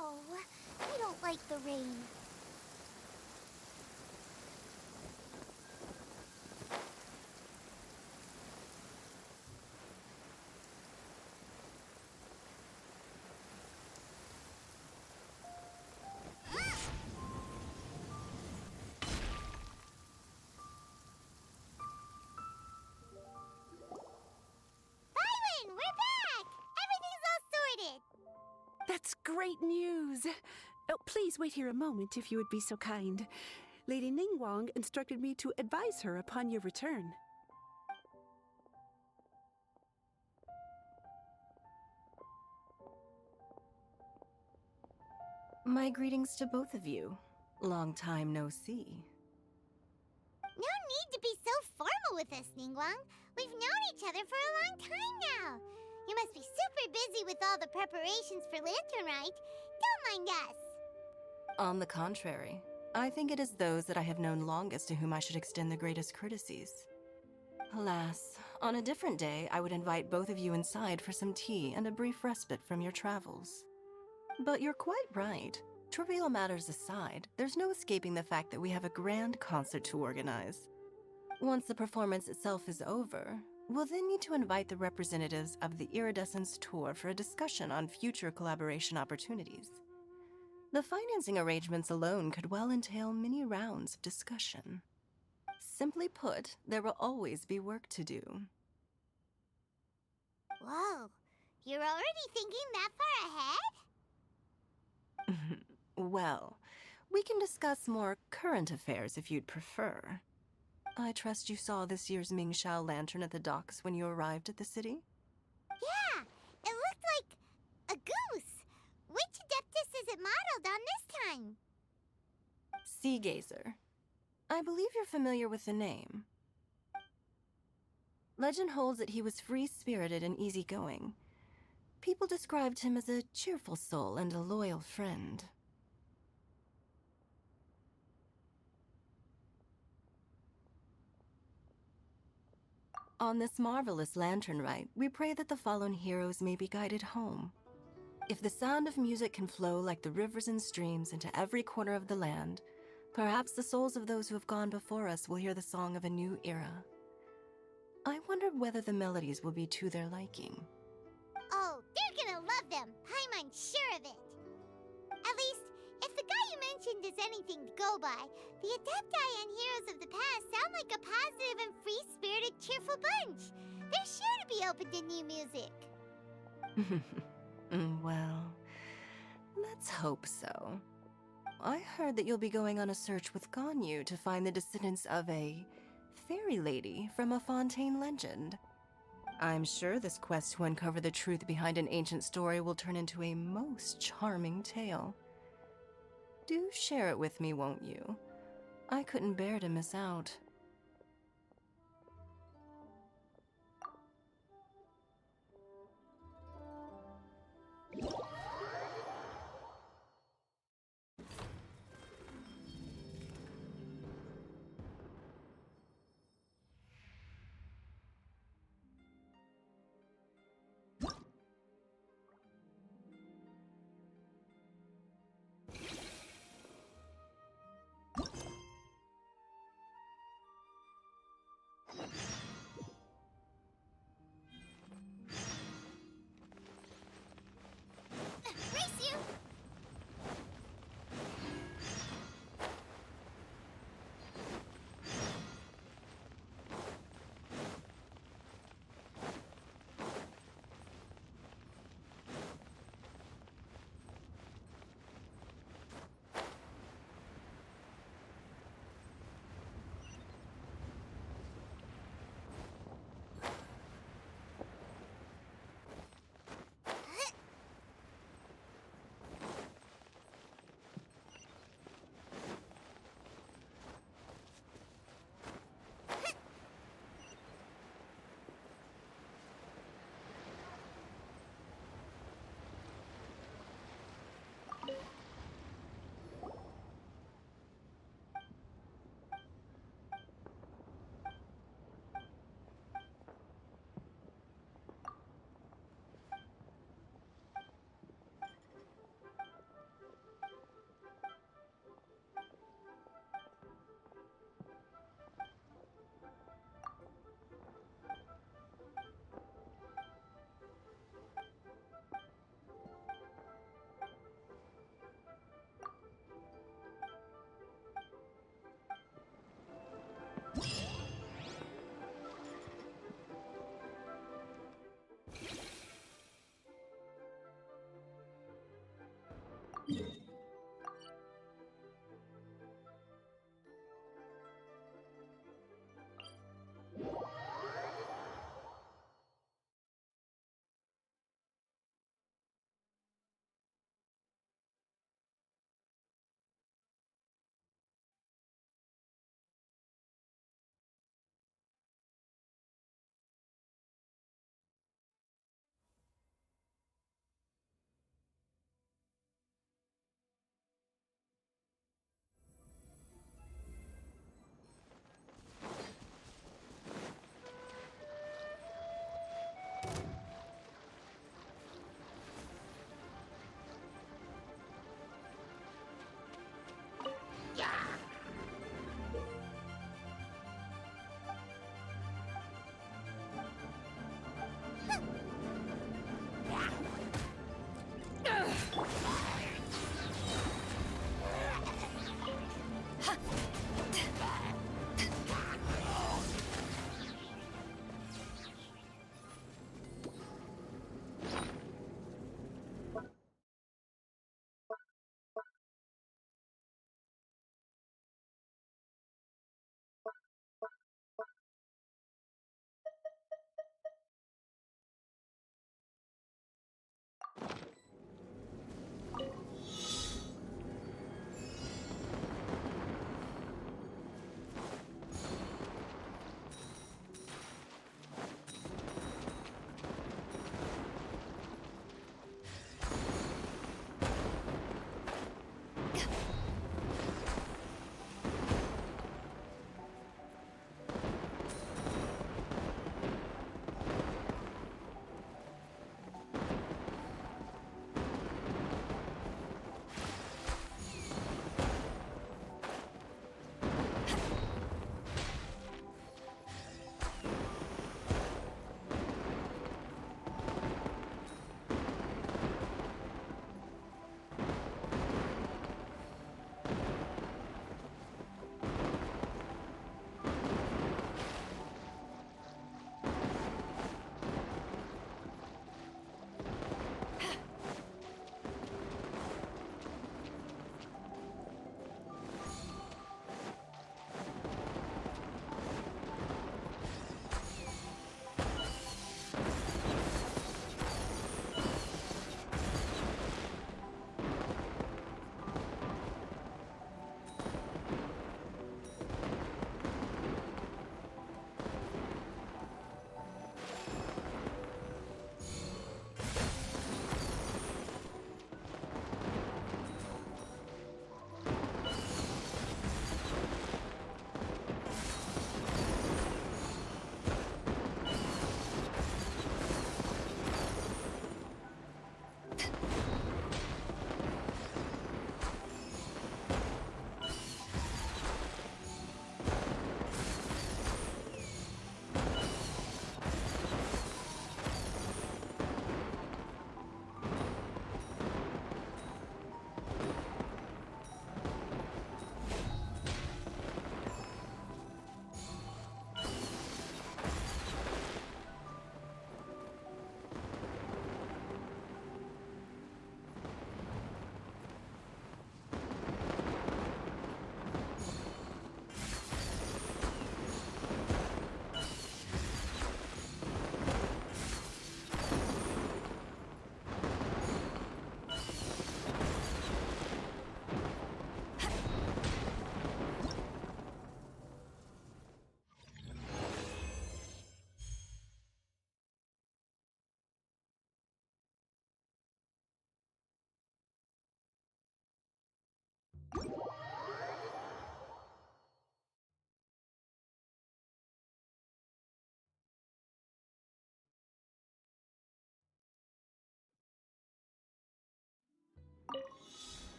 Oh, I don't like the rain. Byron, we're back! Everything's all sorted! That's great news. Oh, please wait here a moment if you would be so kind. Lady Ningguang instructed me to advise her upon your return. My greetings to both of you. Long time no see. No need to be so formal with us, Ningguang. We've known each other for a long time now. You must be super busy with all the preparations for Lantern Rite. Don't mind us. On the contrary, I think it is those that I have known longest to whom I should extend the greatest courtesies. Alas, on a different day, I would invite both of you inside for some tea and a brief respite from your travels. But you're quite right. Trivial matters aside, there's no escaping the fact that we have a grand concert to organize. Once the performance itself is over, We'll then need to invite the representatives of the Iridescence Tour for a discussion on future collaboration opportunities. The financing arrangements alone could well entail many rounds of discussion. Simply put, there will always be work to do. Whoa, you're already thinking that far ahead? Well, we can discuss more current affairs if you'd prefer. I trust you saw this year's Mingxiao lantern at the docks when you arrived at the city? Yeah, it looked like a goose. Which Adeptus is it modeled on this time? Sea Gazer. I believe you're familiar with the name. Legend holds that he was free-spirited and easygoing. People described him as a cheerful soul and a loyal friend. On this marvelous lantern rite, we pray that the fallen heroes may be guided home. If the sound of music can flow like the rivers and streams into every corner of the land, perhaps the souls of those who have gone before us will hear the song of a new era. I wonder whether the melodies will be to their liking. Oh, they're gonna love them. I'm sure of it. At least, if the guy you mentioned is anything to go by, the Adepti and Heroes of the Past sound like a positive and free-spirited, cheerful bunch. They're sure to be open to new music. Well, let's hope so. I heard that you'll be going on a search with Ganyu to find the descendants of a fairy lady from a Fontaine legend. I'm sure this quest to uncover the truth behind an ancient story will turn into a most charming tale. Do share it with me, won't you? I couldn't bear to miss out.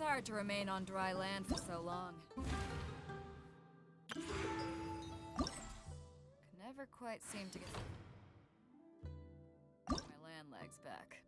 It's hard to remain on dry land for so long. Can never quite seem to get my land legs back.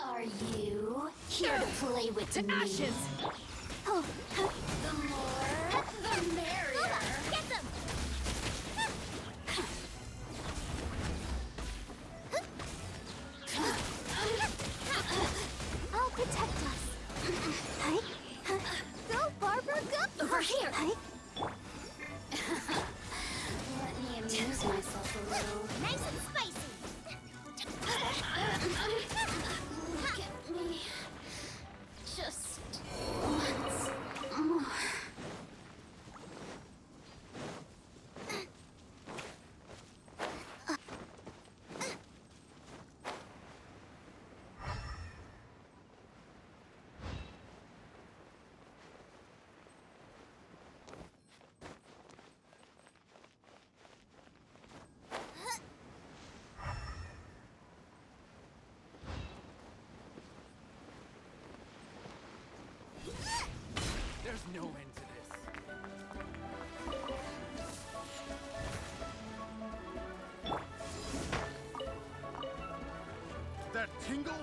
Are you here to play with me? Ashes! Oh, the more, the merrier. Get them! I'll protect us. Go, Barbara, go! Over here! Let me amuse myself a little. Nice and spicy! Look at me. Just once more. There's no end to this. That tingle?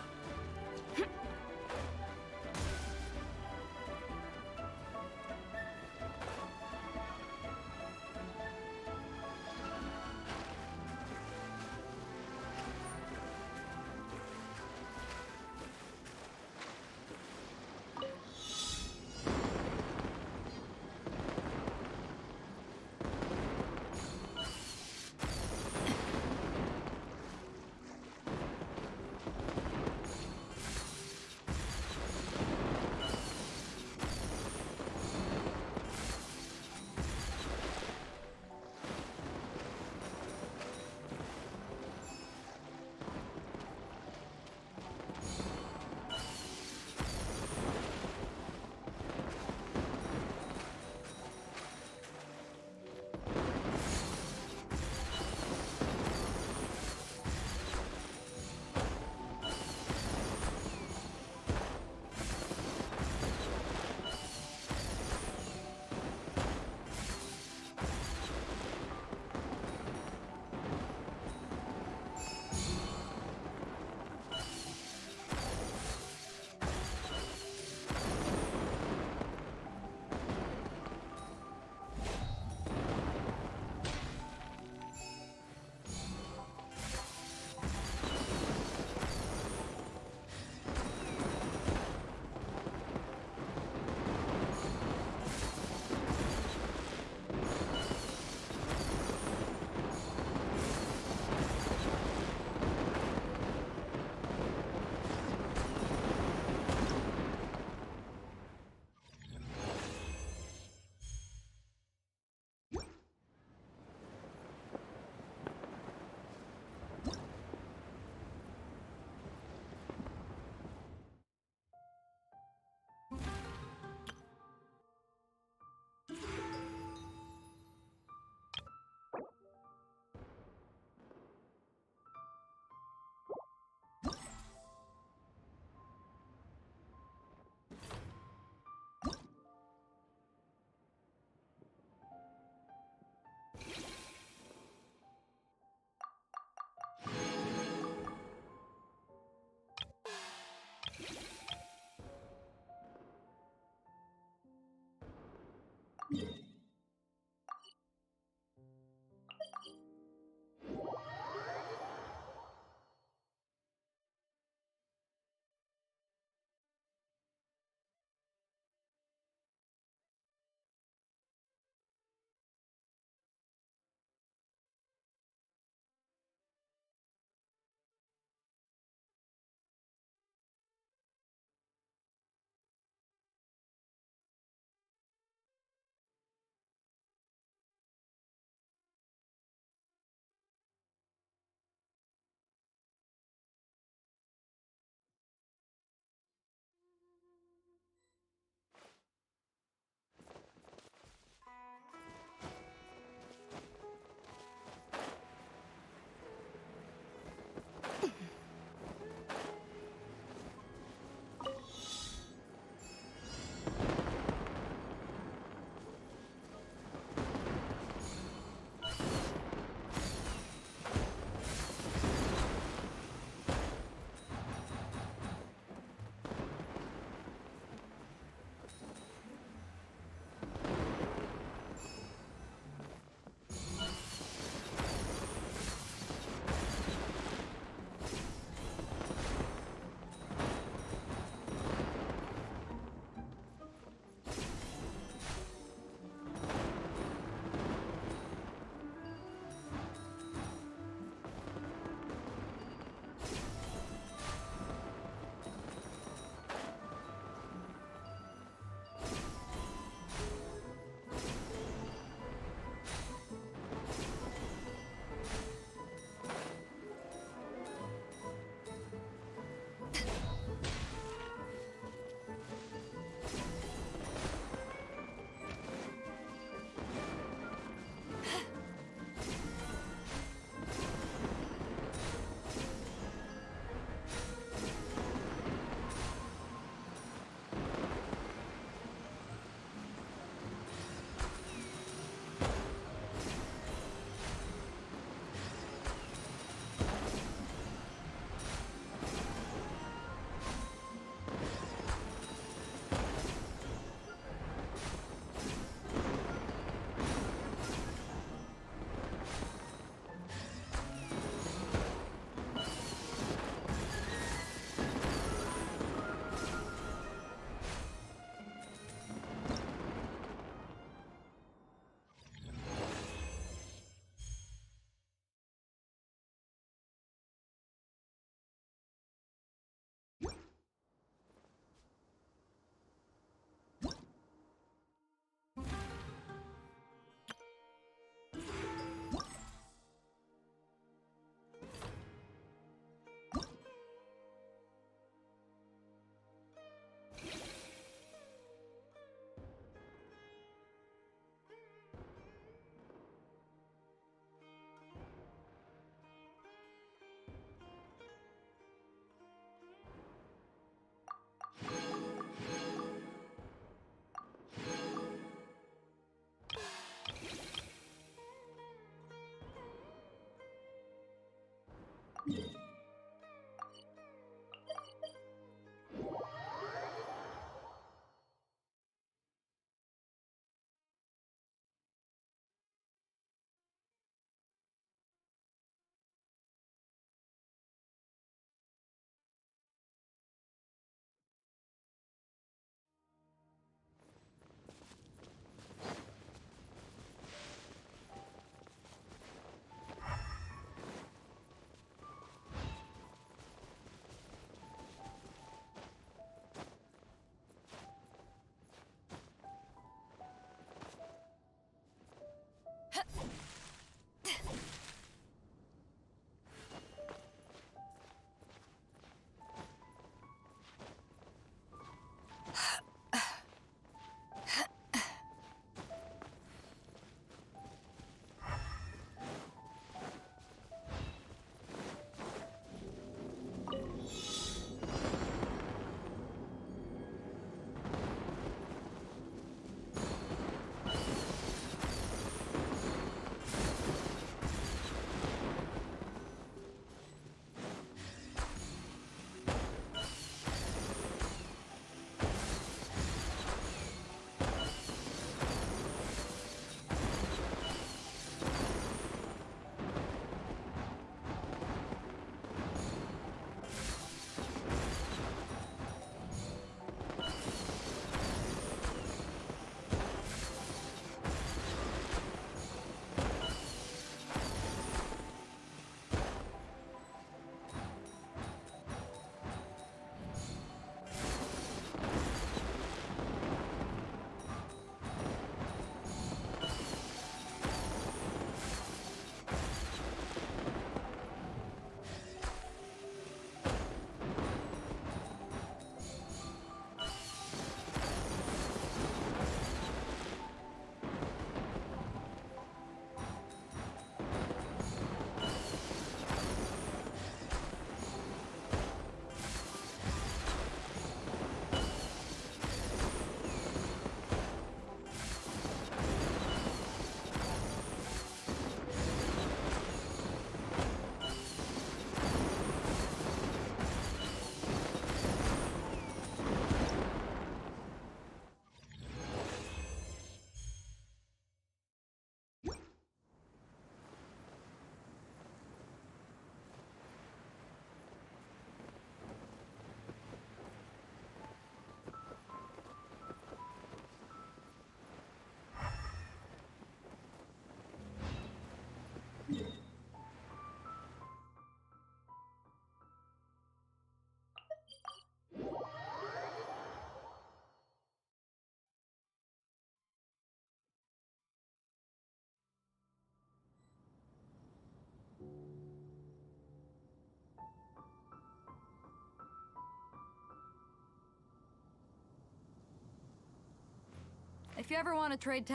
If you ever want to trade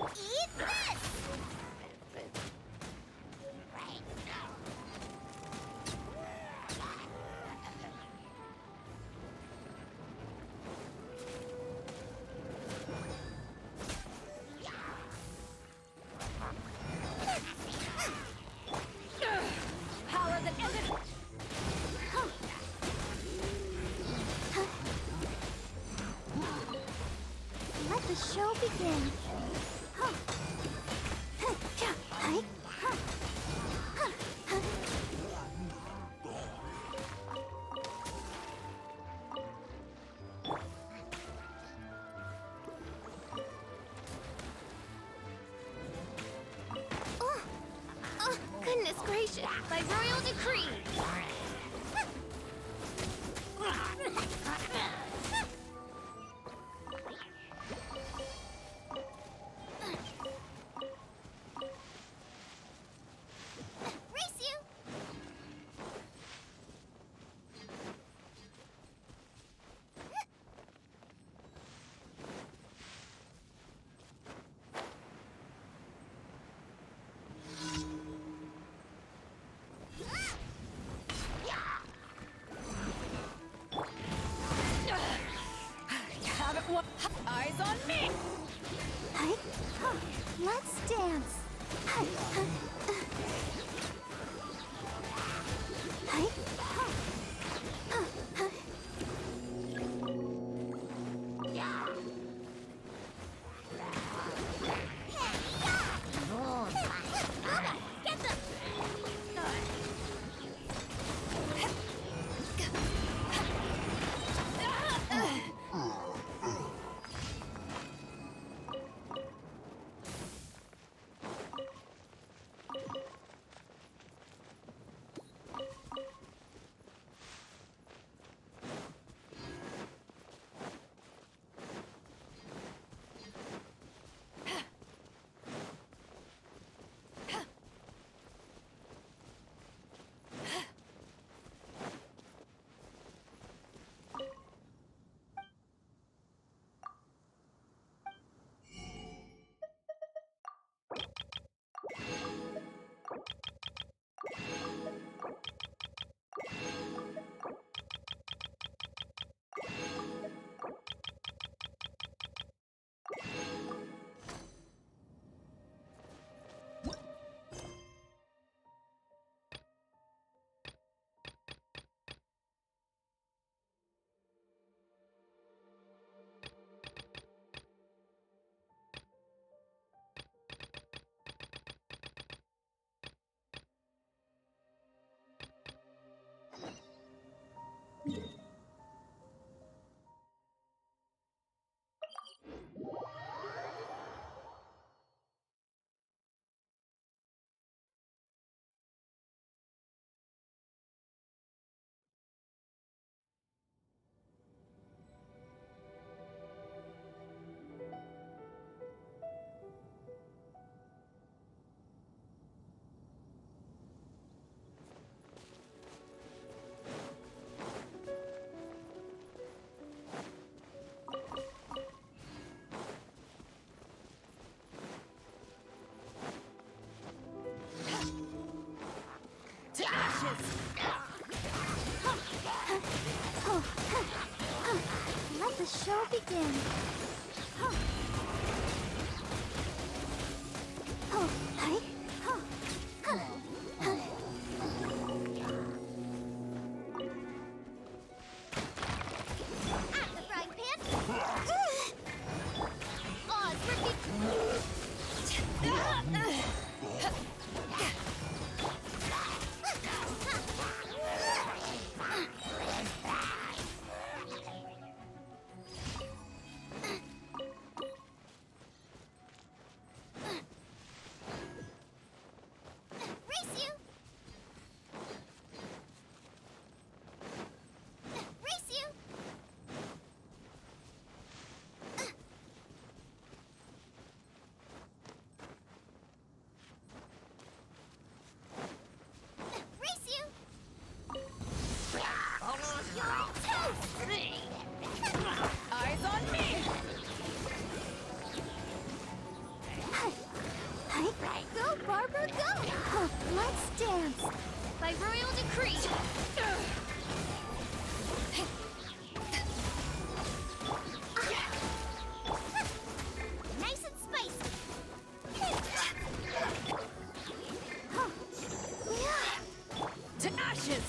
Eat this! power that ended. Let the show begin. Oh, goodness gracious, by royal decree! Race you! Have it one. Eyes on me. Let's dance. Get them! Eyes on me! Go, Barbara, go! Let's dance! By royal decree! Nice and spicy! To ashes!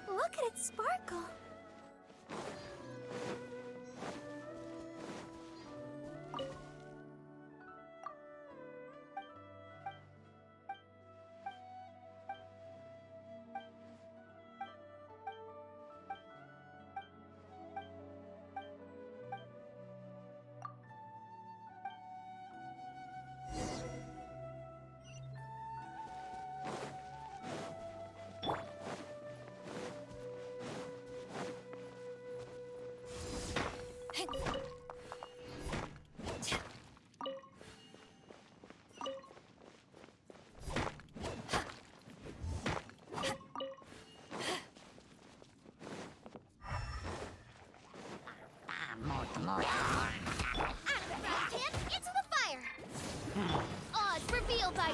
Look at it sparkle! Into the fire! Odds revealed by...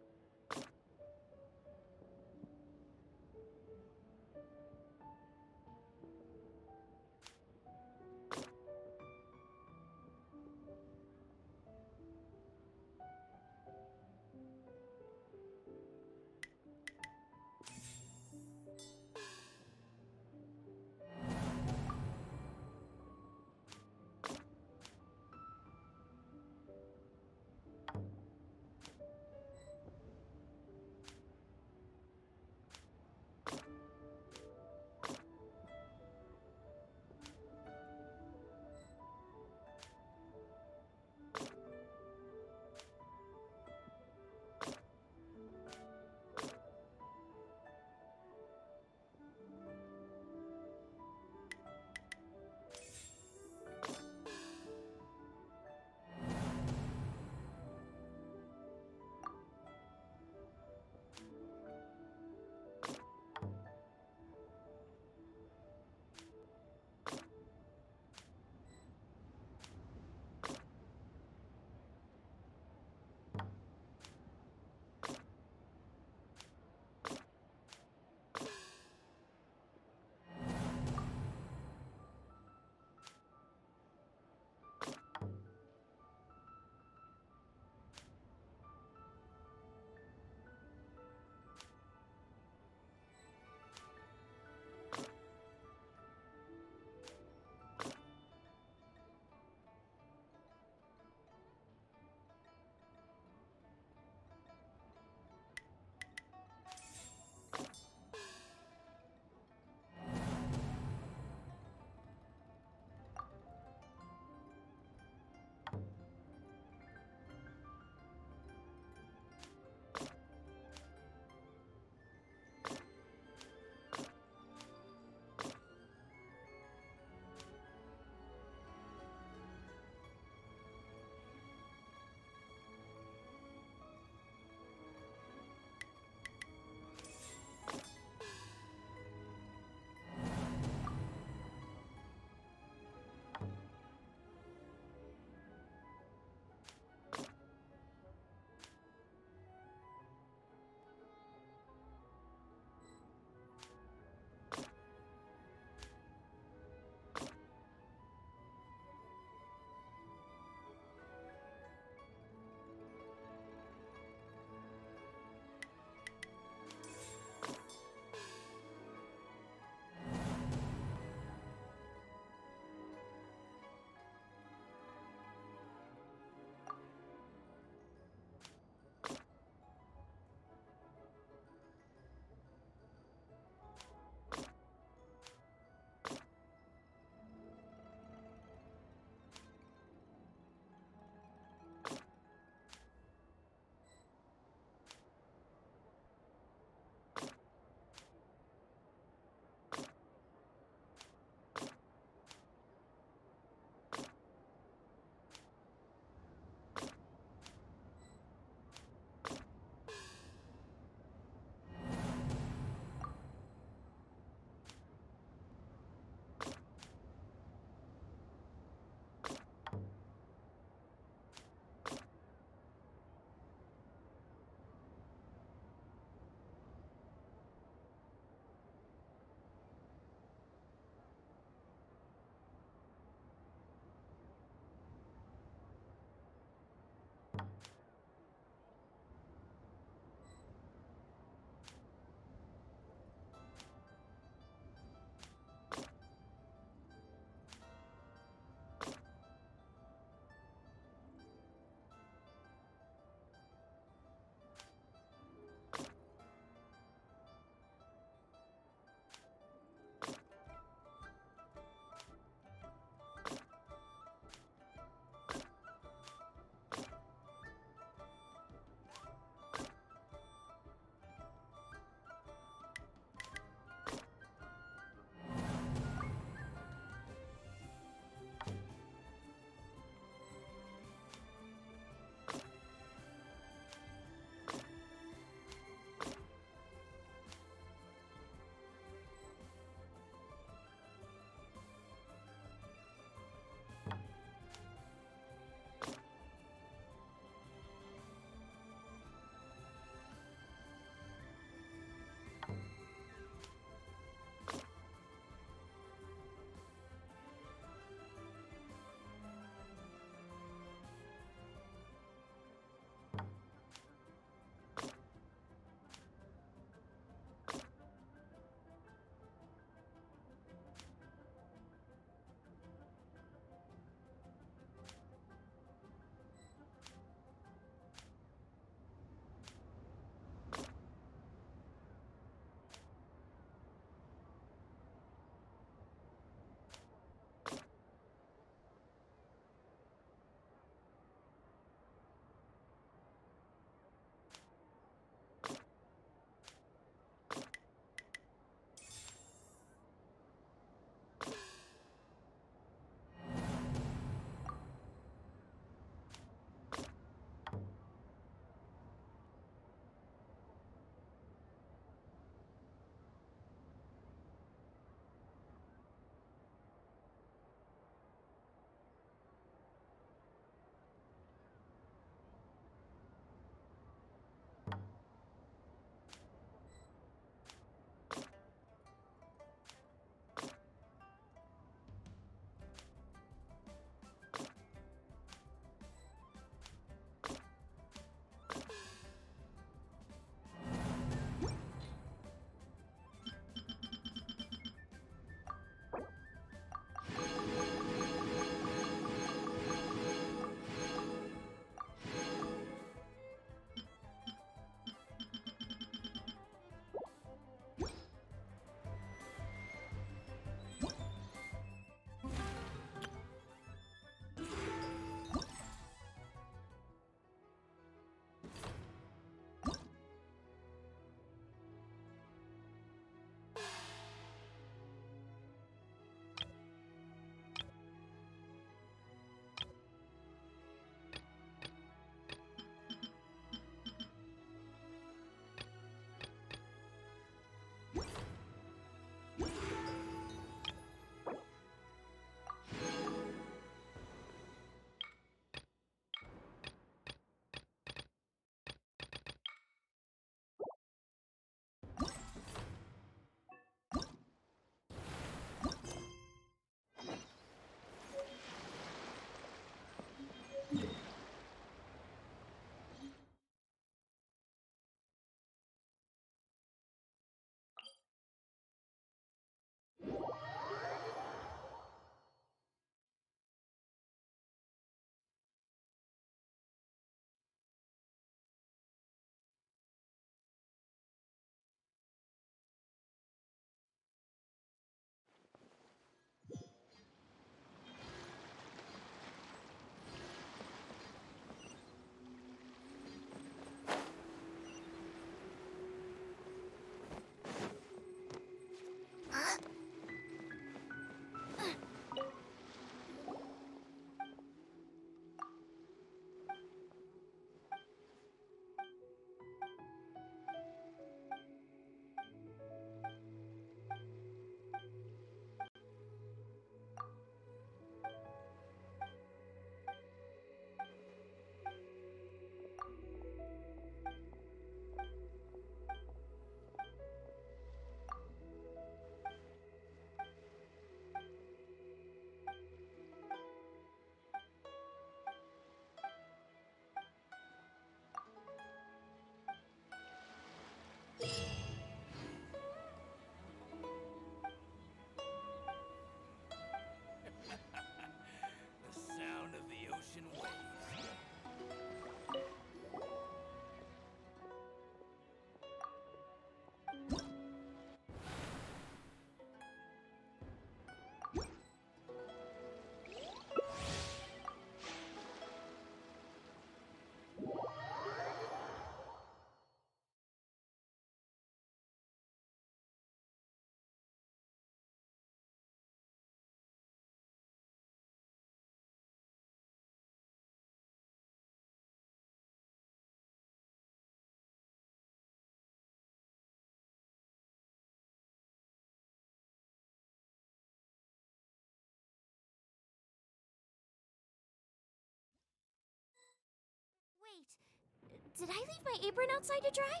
Did I leave my apron outside to dry?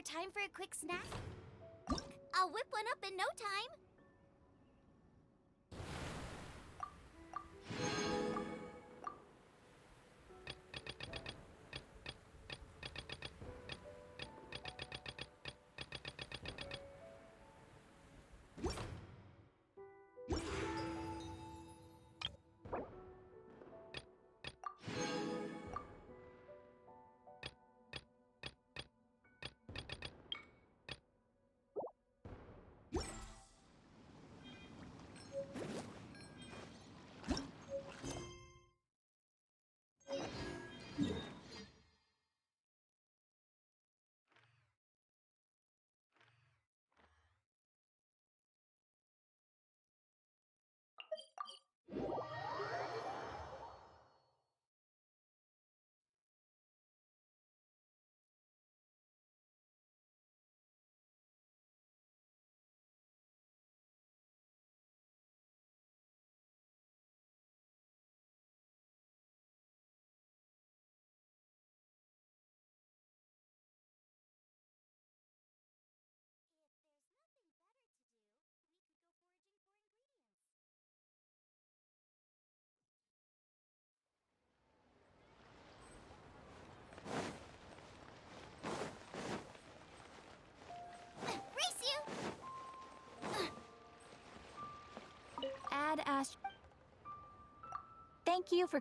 time for a quick snack? I'll whip one up in no time. Add Ash. Thank you for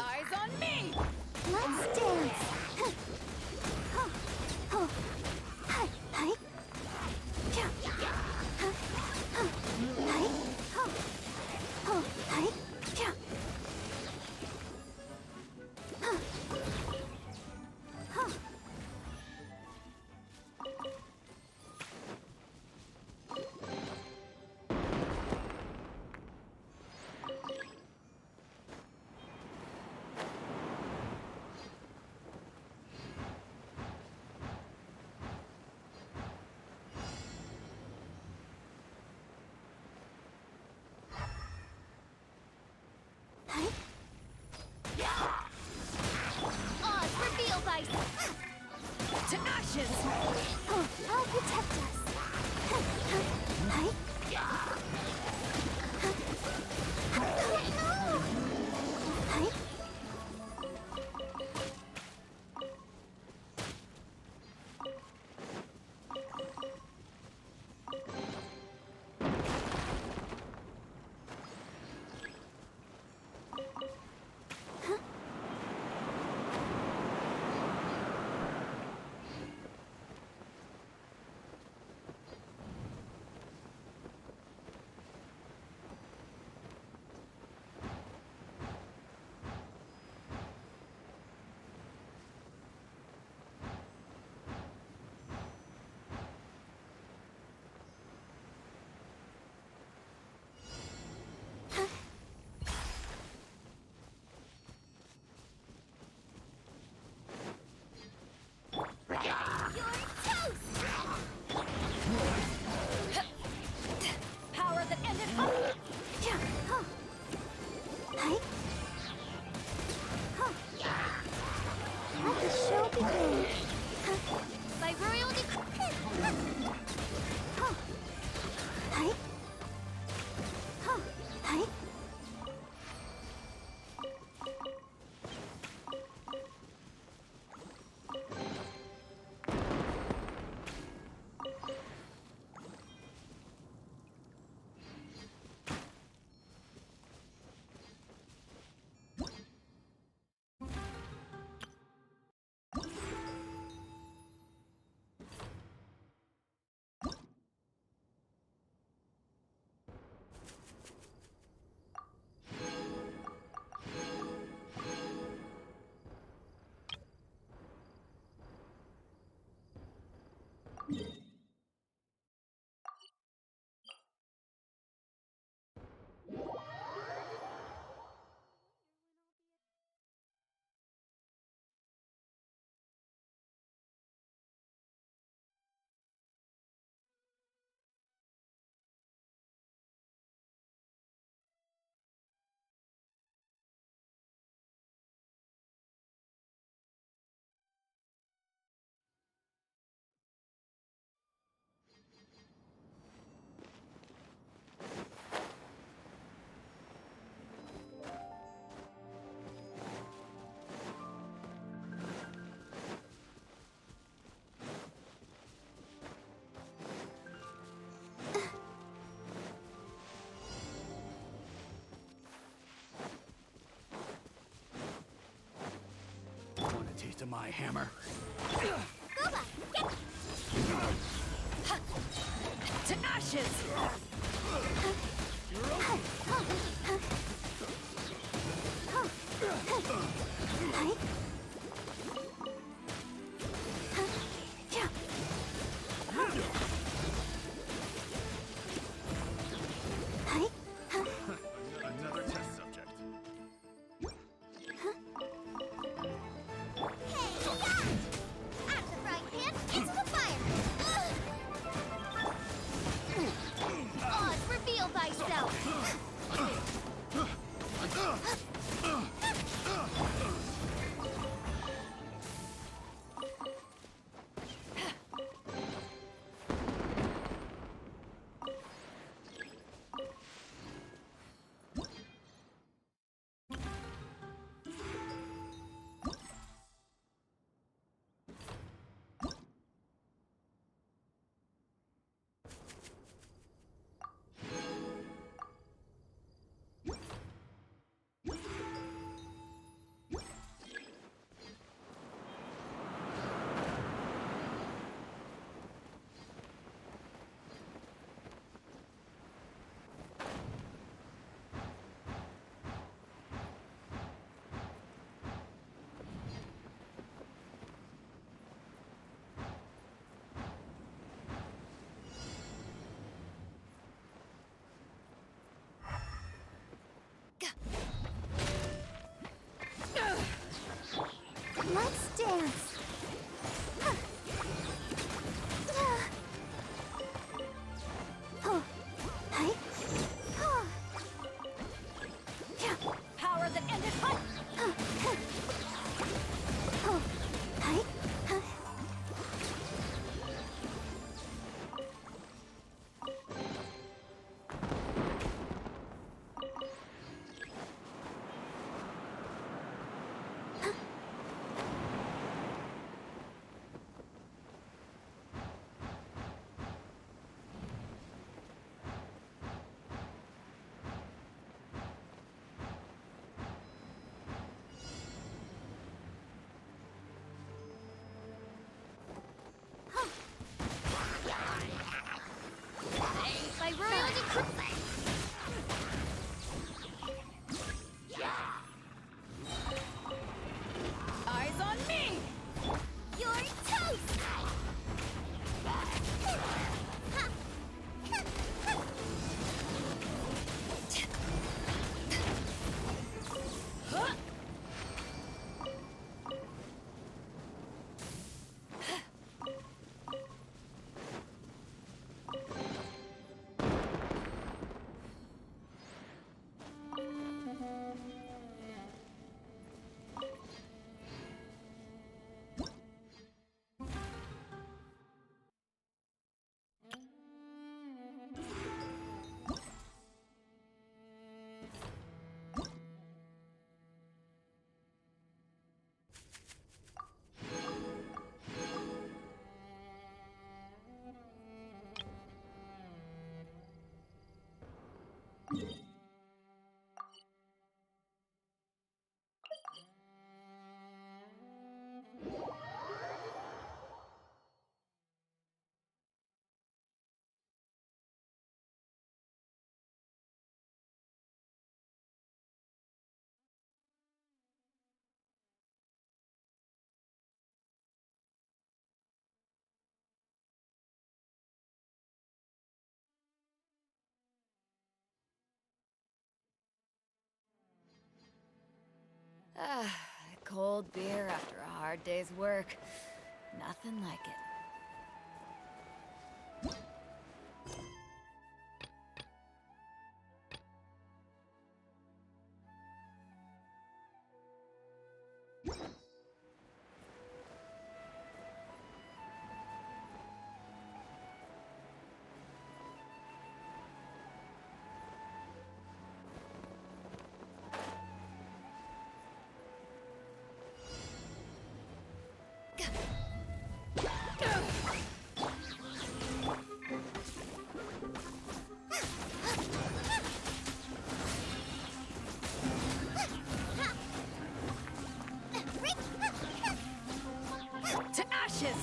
Eyes on me! Let's dance. Hi, hi. Yeah. Hi. Hi. Yeah. Oz, reveal thyself! To ashes! I'll protect us. Hi. Hi. Want a taste of my hammer? To ashes! Another test subject. Out of the frying pan, into the fire! Ah, cold beer after a hard day's work. Nothing like it. To ashes!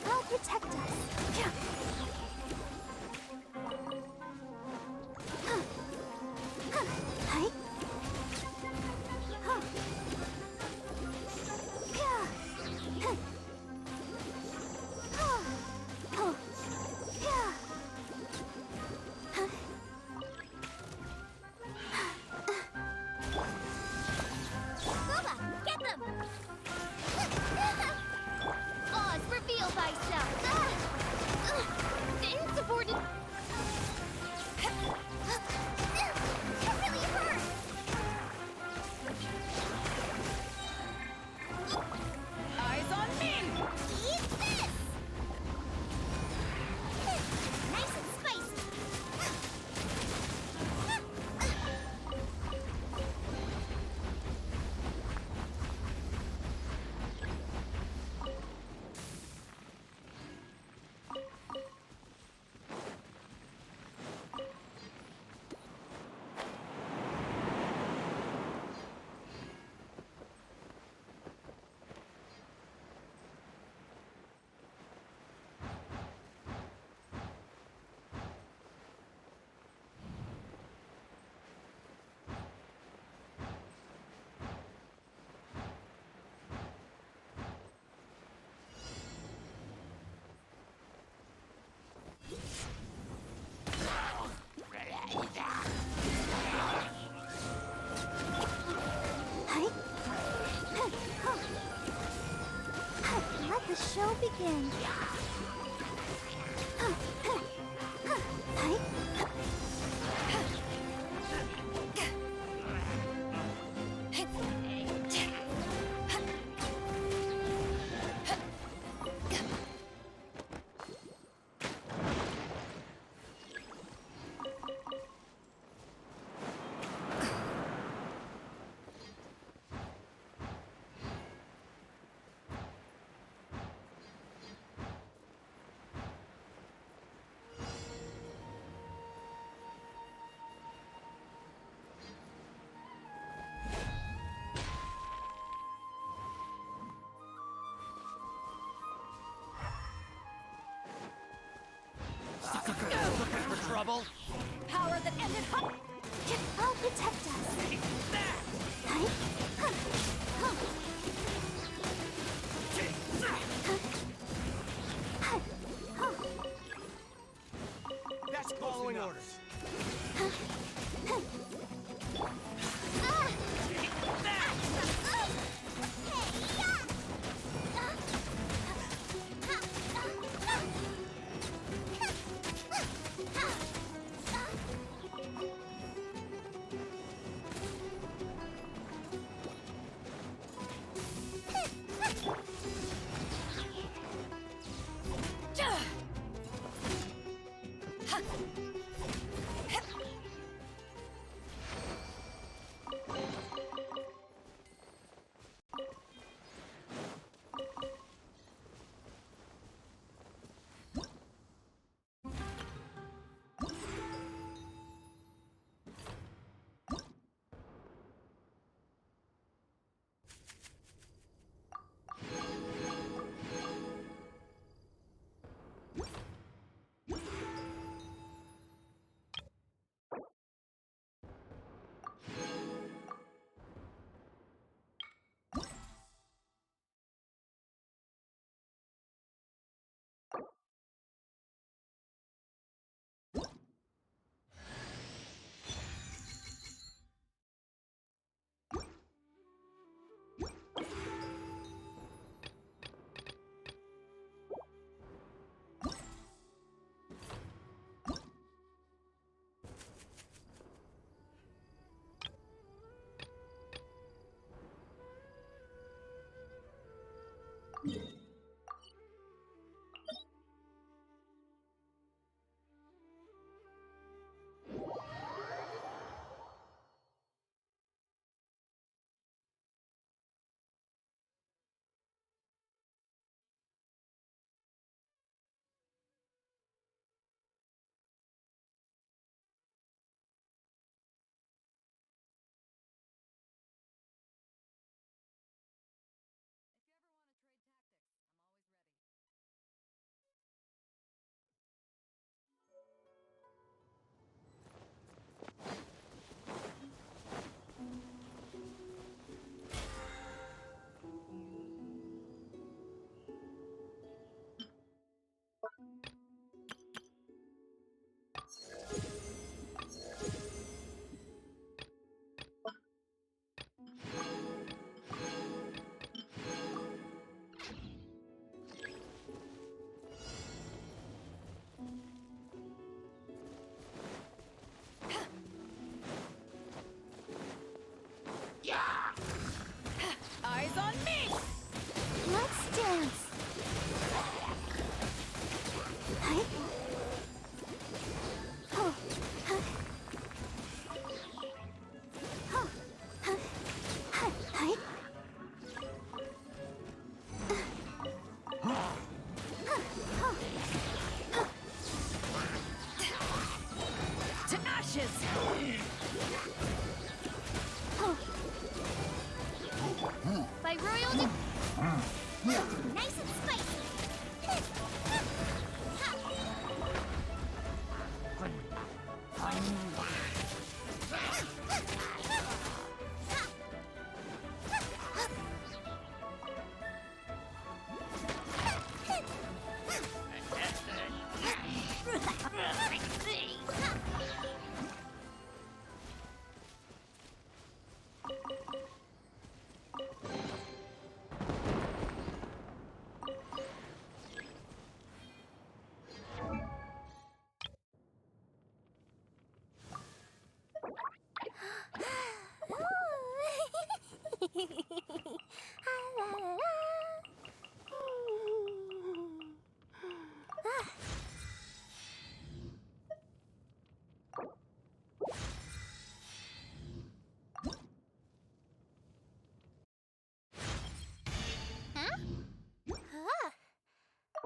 I'll protect us. Hi. Boba, get them! Oz, reveal thyself. Insubordinate. It really hurt! Eyes on me! Eat this! Nice and spicy! Let the show begin. Looking for trouble? Power that ended I'll protect us. That's following orders.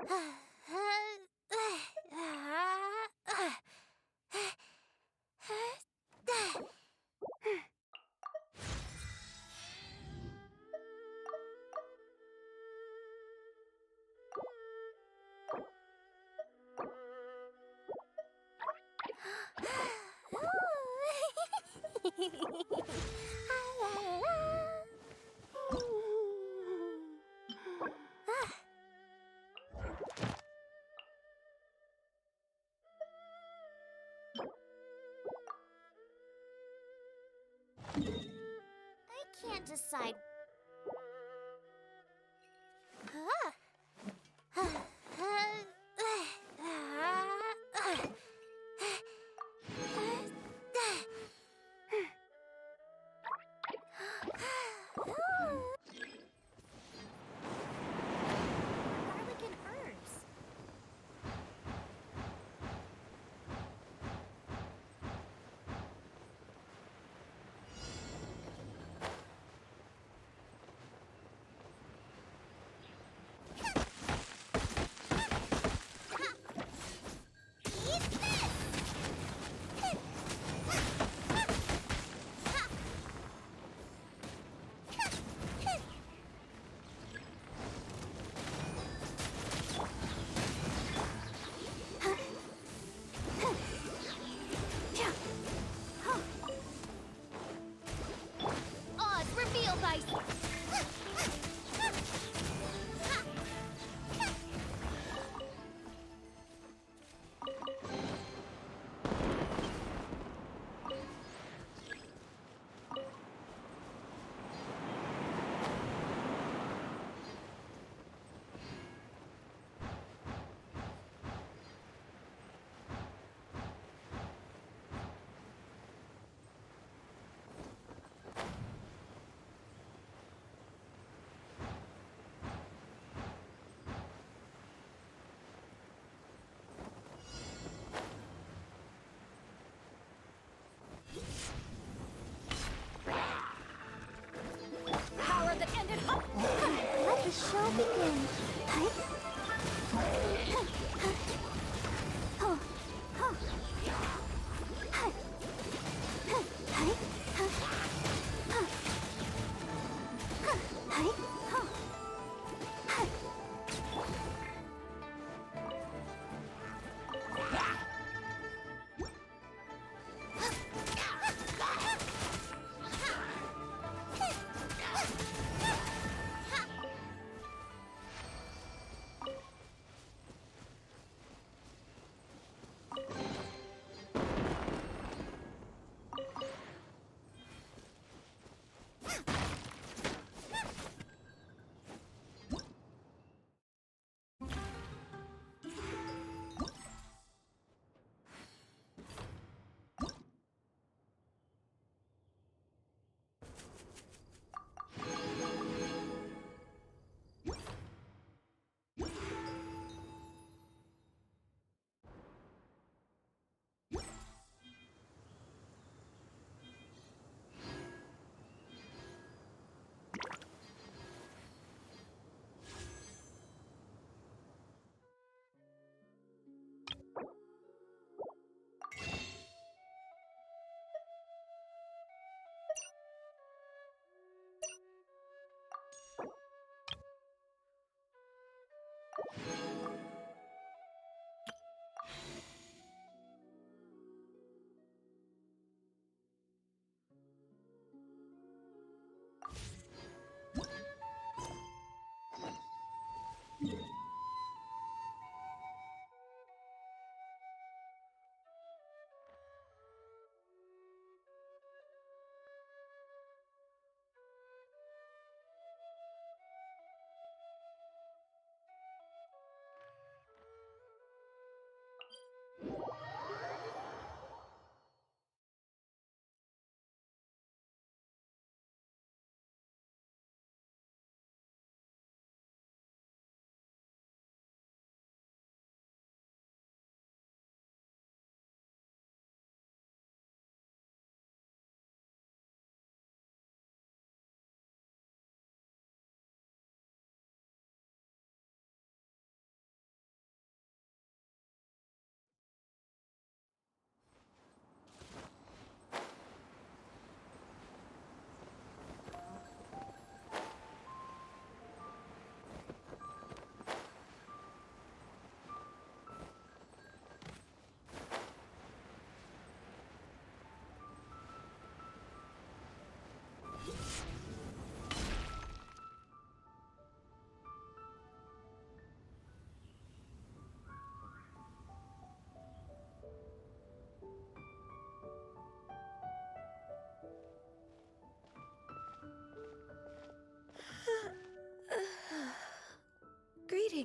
I can't decide. Garlic and herbs.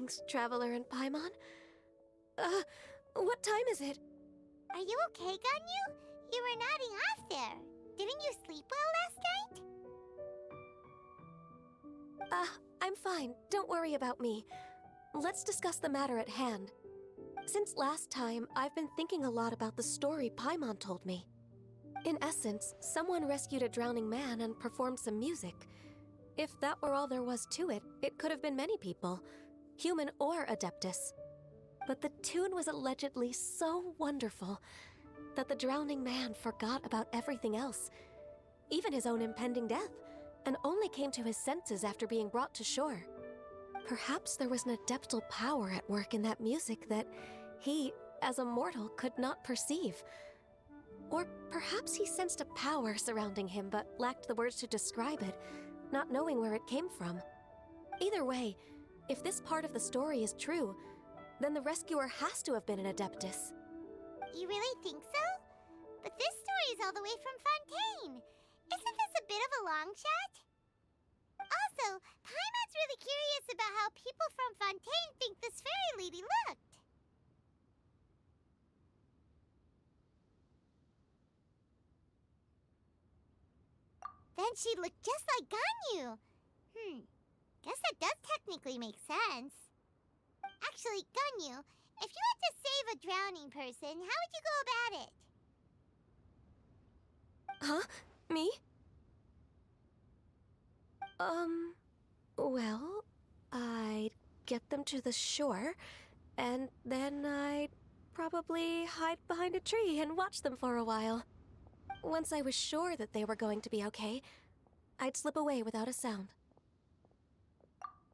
Greetings, Traveler and Paimon. What time is it? Are you okay, Ganyu? You were nodding off there. Didn't you sleep well last night? I'm fine. Don't worry about me. Let's discuss the matter at hand. Since last time, I've been thinking a lot about the story Paimon told me. In essence, someone rescued a drowning man and performed some music. If that were all there was to it, it could have been many people, human or Adeptus. But the tune was allegedly so wonderful that the drowning man forgot about everything else, even his own impending death, and only came to his senses after being brought to shore. Perhaps there was an adeptal power at work in that music that he, as a mortal, could not perceive. Or perhaps he sensed a power surrounding him but lacked the words to describe it, not knowing where it came from. Either way, if this part of the story is true, then the rescuer has to have been an Adeptus. You really think so? But this story is all the way from Fontaine. Isn't this a bit of a long shot? Also, Paimon's really curious about how people from Fontaine think this fairy lady looked. Then she looked just like Ganyu. Guess that does technically make sense. Actually, Ganyu, if you had to save a drowning person, how would you go about it? Huh? Me? Well, I'd get them to the shore, and then I'd probably hide behind a tree and watch them for a while. Once I was sure that they were going to be okay, I'd slip away without a sound.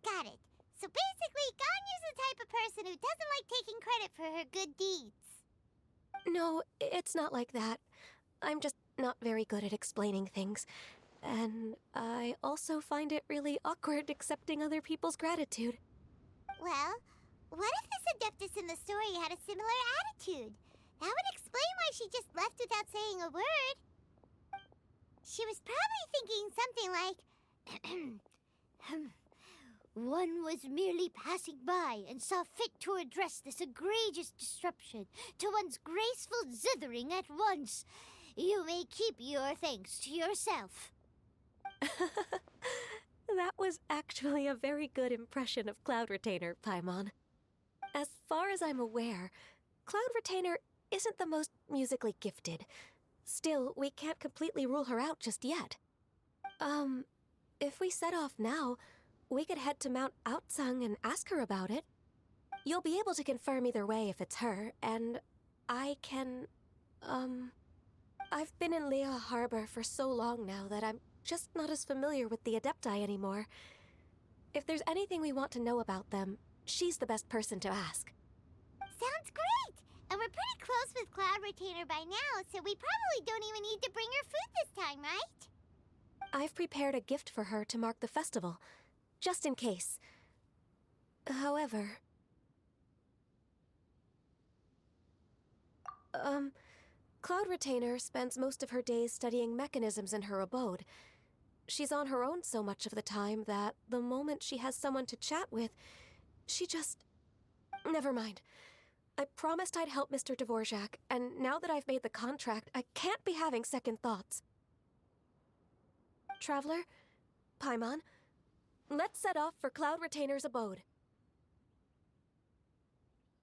Got it. So basically, Ganyu's the type of person who doesn't like taking credit for her good deeds. No, it's not like that. I'm just not very good at explaining things. And I also find it really awkward accepting other people's gratitude. Well, what if this Adeptus in the story had a similar attitude? That would explain why she just left without saying a word. She was probably thinking something like, one was merely passing by and saw fit to address this egregious disruption to one's graceful zithering at once. You may keep your thanks to yourself. That was actually a very good impression of Cloud Retainer, Paimon. As far as I'm aware, Cloud Retainer isn't the most musically gifted. Still, we can't completely rule her out just yet. If we set off now, we could head to Mount Outsung and ask her about it. You'll be able to confirm either way if it's her, and I can, I've been in Lea Harbor for so long now that I'm just not as familiar with the Adepti anymore. If there's anything we want to know about them, she's the best person to ask. Sounds great! And we're pretty close with Cloud Retainer by now, so we probably don't even need to bring her food this time, right? I've prepared a gift for her to mark the festival, just in case. However... Cloud Retainer spends most of her days studying mechanisms in her abode. She's on her own so much of the time that the moment she has someone to chat with, she just... Never mind. I promised I'd help Mr. Dvorak, and now that I've made the contract, I can't be having second thoughts. Traveler, Paimon, let's set off for Cloud Retainer's abode.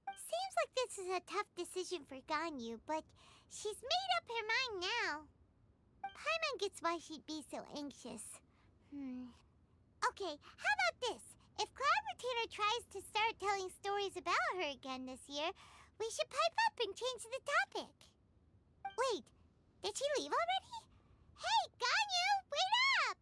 Seems like this is a tough decision for Ganyu, but she's made up her mind now. Paimon gets why she'd be so anxious. Okay, how about this? If Cloud Retainer tries to start telling stories about her again this year, we should pipe up and change the topic. Wait, did she leave already? Hey, Ganyu, wait up!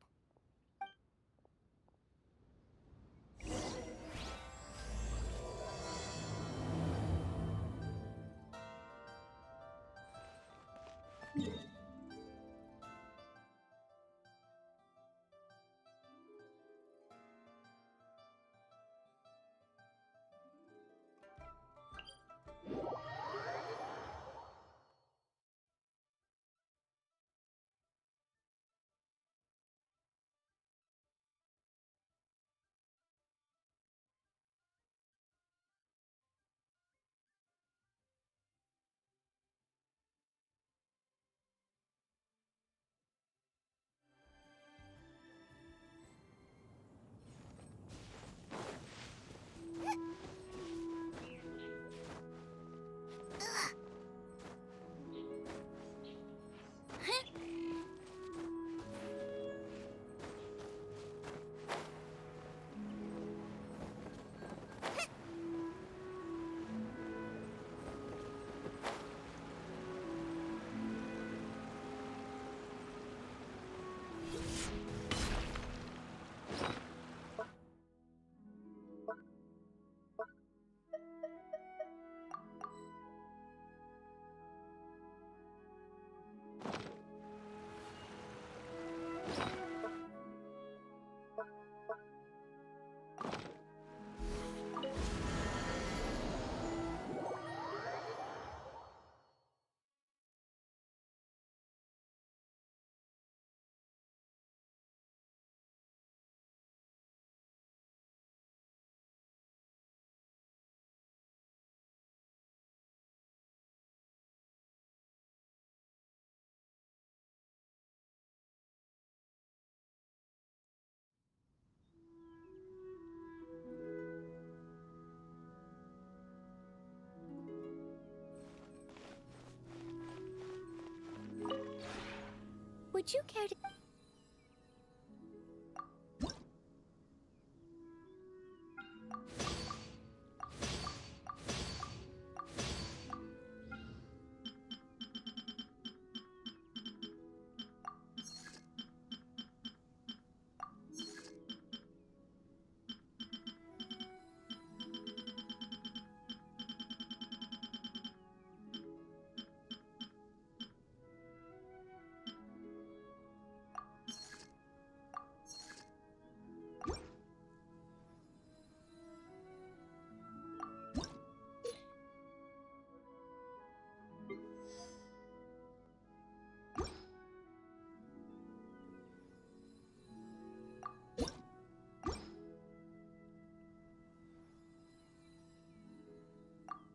Would you care to...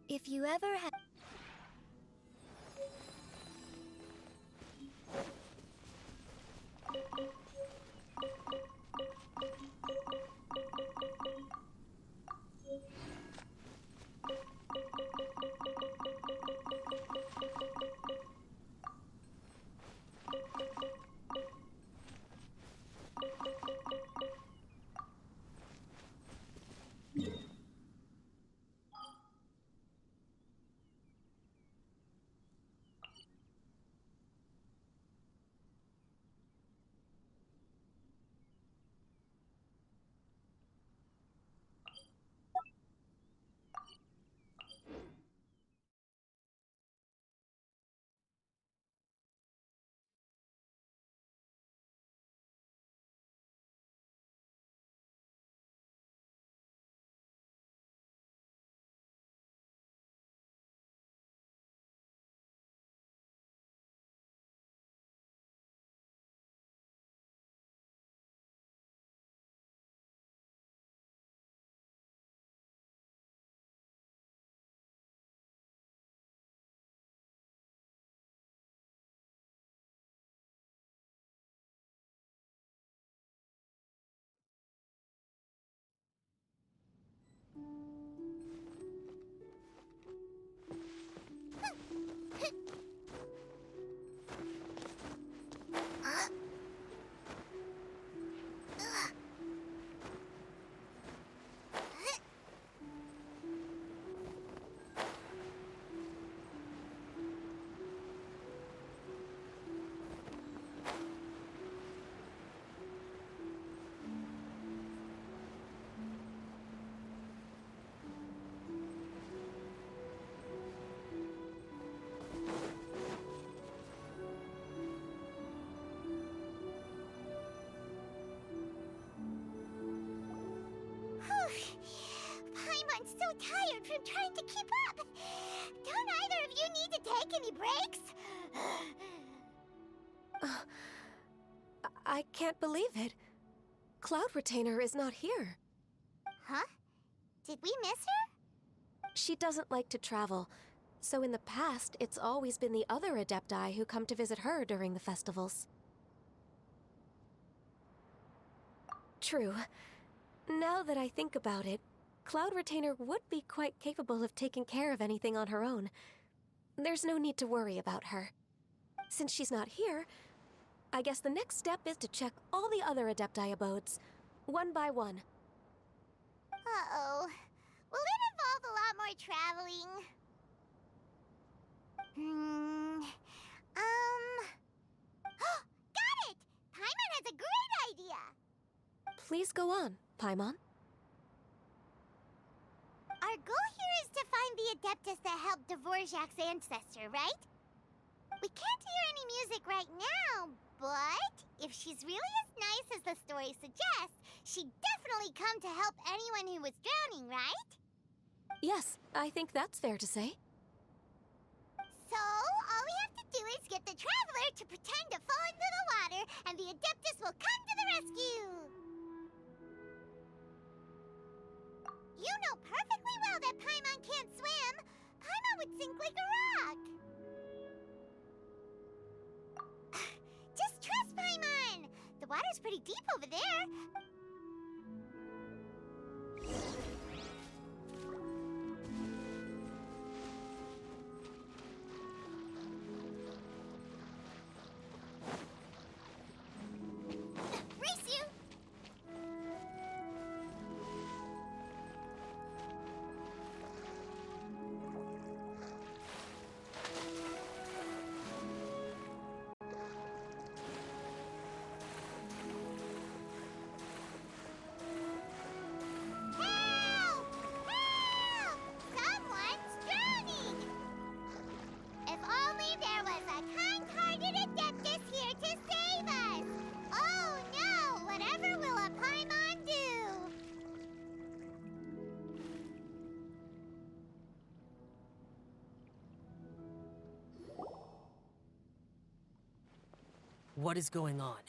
If you ever have... Paimon's so tired from trying to keep up. Don't either of you need to take any breaks? I can't believe it. Cloud Retainer is not here. Huh? Did we miss her? She doesn't like to travel, so in the past, it's always been the other Adepti who come to visit her during the festivals. True. Now that I think about it, Cloud Retainer would be quite capable of taking care of anything on her own, There's no need to worry about her. Since she's not here, I guess the next step is to check all the other Adepti abodes, one by one. Uh-oh. Will it involve a lot more traveling? Got it! Paimon has a great idea! Please go on, Paimon. Our goal here is to find the Adeptus that helped Dvorak's ancestor, right? We can't hear any music right now, but if she's really as nice as the story suggests, she'd definitely come to help anyone who was drowning, right? Yes, I think that's fair to say. So, all we have to do is get the Traveler to pretend to fall into the water, and the Adeptus will come to the rescue! You know perfectly well that Paimon can't swim! Paimon would sink like a rock! Just trust Paimon! The water's pretty deep over there. Race you! Help! Help! Someone's drowning! If only there was a kind-hearted Adeptus here to save us! Oh no! Whatever will a Paimon do? What is going on?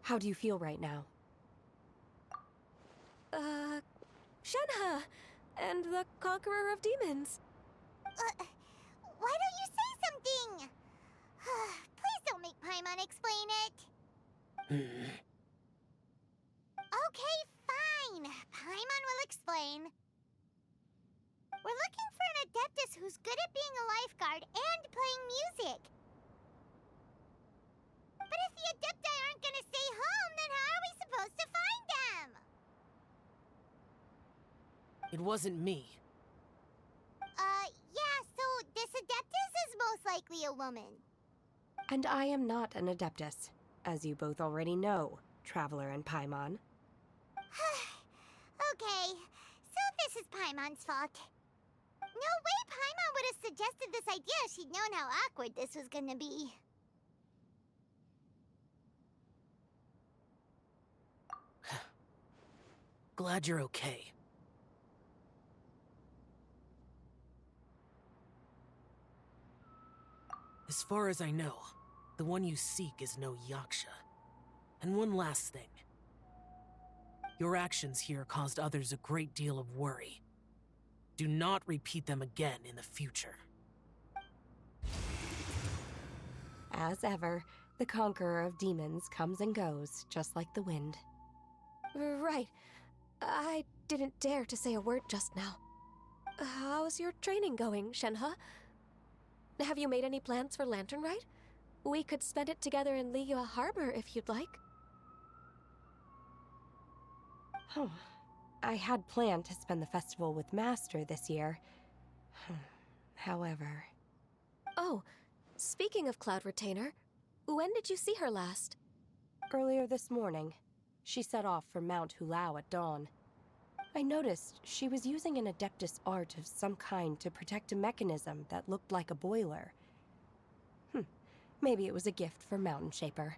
How do you feel right now? Shenhe! And the Conqueror of Demons. Why don't you say something? Please don't make Paimon explain it. Okay, fine. Paimon will explain. We're looking for an Adeptus who's good at being a lifeguard and playing music. But if the Adepti aren't gonna stay home, then how are we supposed to find them? It wasn't me. Yeah, so this Adeptus is most likely a woman. And I am not an Adeptus, as you both already know, Traveler and Paimon. Okay, so this is Paimon's fault. No way Paimon would have suggested this idea if she'd known how awkward this was gonna be. Glad you're okay. As far as I know, the one you seek is no Yaksha. And one last thing. Your actions here caused others a great deal of worry. Do not repeat them again in the future. As ever, the Conqueror of Demons comes and goes, just like the wind. Right. I didn't dare to say a word just now. How's your training going, Shenhe? Have you made any plans for Lantern Rite? We could spend it together in Liyue Harbor if you'd like. I had planned to spend the festival with Master this year. However... Oh, speaking of Cloud Retainer, when did you see her last? Earlier this morning. She set off for Mount Hulao at dawn. I noticed she was using an Adeptus art of some kind to protect a mechanism that looked like a boiler. Maybe it was a gift for Mountain Shaper.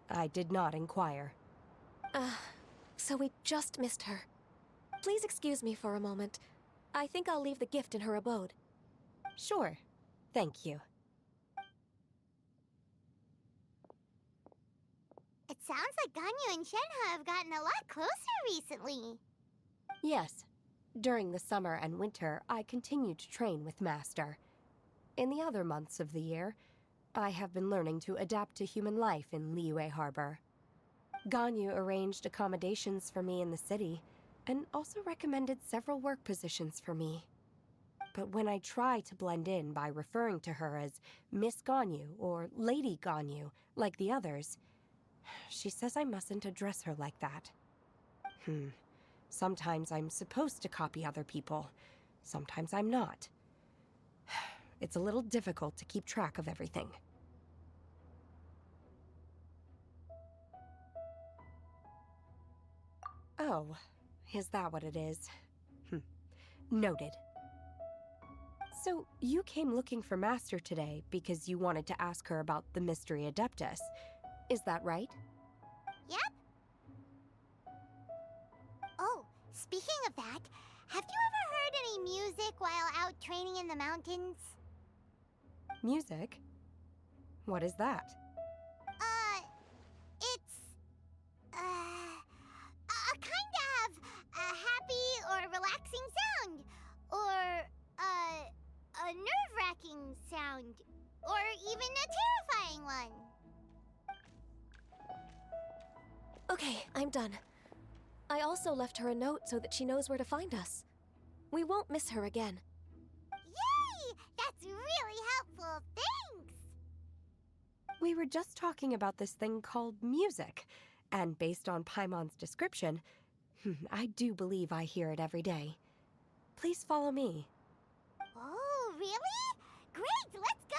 I did not inquire. So we just missed her. Please excuse me for a moment. I think I'll leave the gift in her abode. Sure. Thank you. It sounds like Ganyu and Shenhe have gotten a lot closer recently. Yes. During the summer and winter, I continued to train with Master. In the other months of the year, I have been learning to adapt to human life in Liyue Harbor. Ganyu arranged accommodations for me in the city, and also recommended several work positions for me. But when I try to blend in by referring to her as Miss Ganyu or Lady Ganyu, like the others, she says I mustn't address her like that. Sometimes I'm supposed to copy other people. Sometimes I'm not. It's a little difficult to keep track of everything. Oh, is that what it is? Noted. So, you came looking for Master today because you wanted to ask her about the Mystery Adeptus. Is that right? Yep. Oh, speaking of that, have you ever heard any music while out training in the mountains? Music? What is that? It's a kind of a happy or relaxing sound, or a nerve-wracking sound, or even a terrifying one. Okay, I'm done. I also left her a note so that she knows where to find us. We won't miss her again. Yay! That's really helpful. Thanks! We were just talking about this thing called music, and based on Paimon's description, I do believe I hear it every day. Please follow me. Oh, really? Great, let's go!